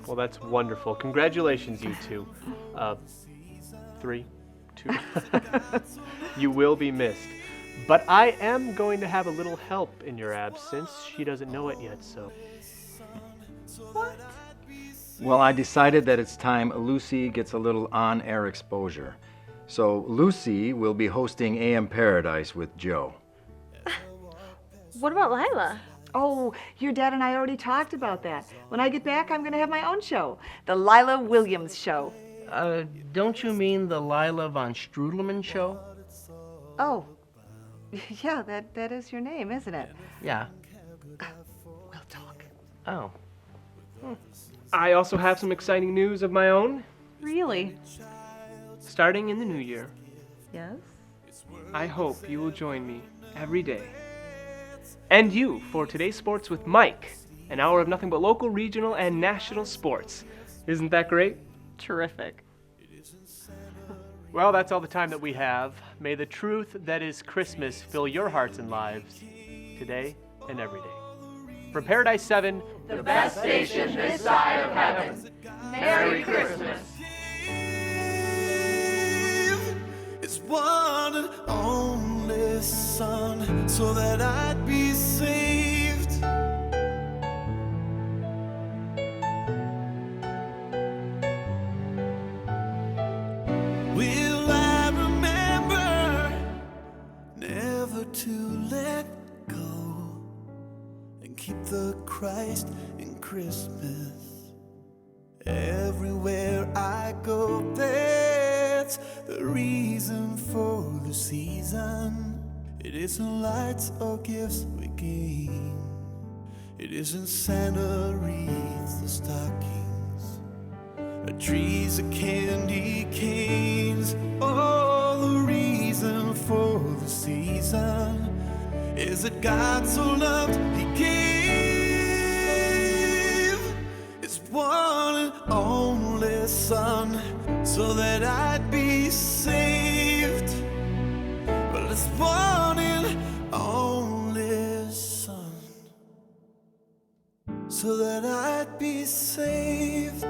Well, that's wonderful. Congratulations, you two. 3, 2. You will be missed. But I am going to have a little help in your absence. She doesn't know it yet, so. What? Well, I decided that it's time Lucy gets a little on-air exposure. So Lucy will be hosting AM Paradise with Joe. What about Lila? Oh, your dad and I already talked about that. When I get back, I'm going to have my own show, the Lila Williams Show. Don't you mean the Lila von Strudelman show? Oh, yeah, that is your name, isn't it? Yeah. We'll talk. Oh. I also have some exciting news of my own. Really? Starting in the new year, Yes? I hope you will join me every day. And you for Today's Sports with Mike, an hour of nothing but local, regional, and national sports. Isn't that great? Terrific. Well, that's all the time that we have. May the truth that is Christmas fill your hearts and lives today and every day. From Paradise 7, the best station this side of heaven. Merry Christmas. It's one and only Son, so that I'd be saved. Will I remember never to let go and keep the Christ in Christmas? Everywhere I go, that's the reason for the season. It isn't lights or gifts we gain. It isn't Santa wreaths or stockings, or trees or candy canes. Oh, the reason for the season is that God so loved He gave His one and only Son, so that I'd be saved. Well, it's one and only Son, so that I'd be saved.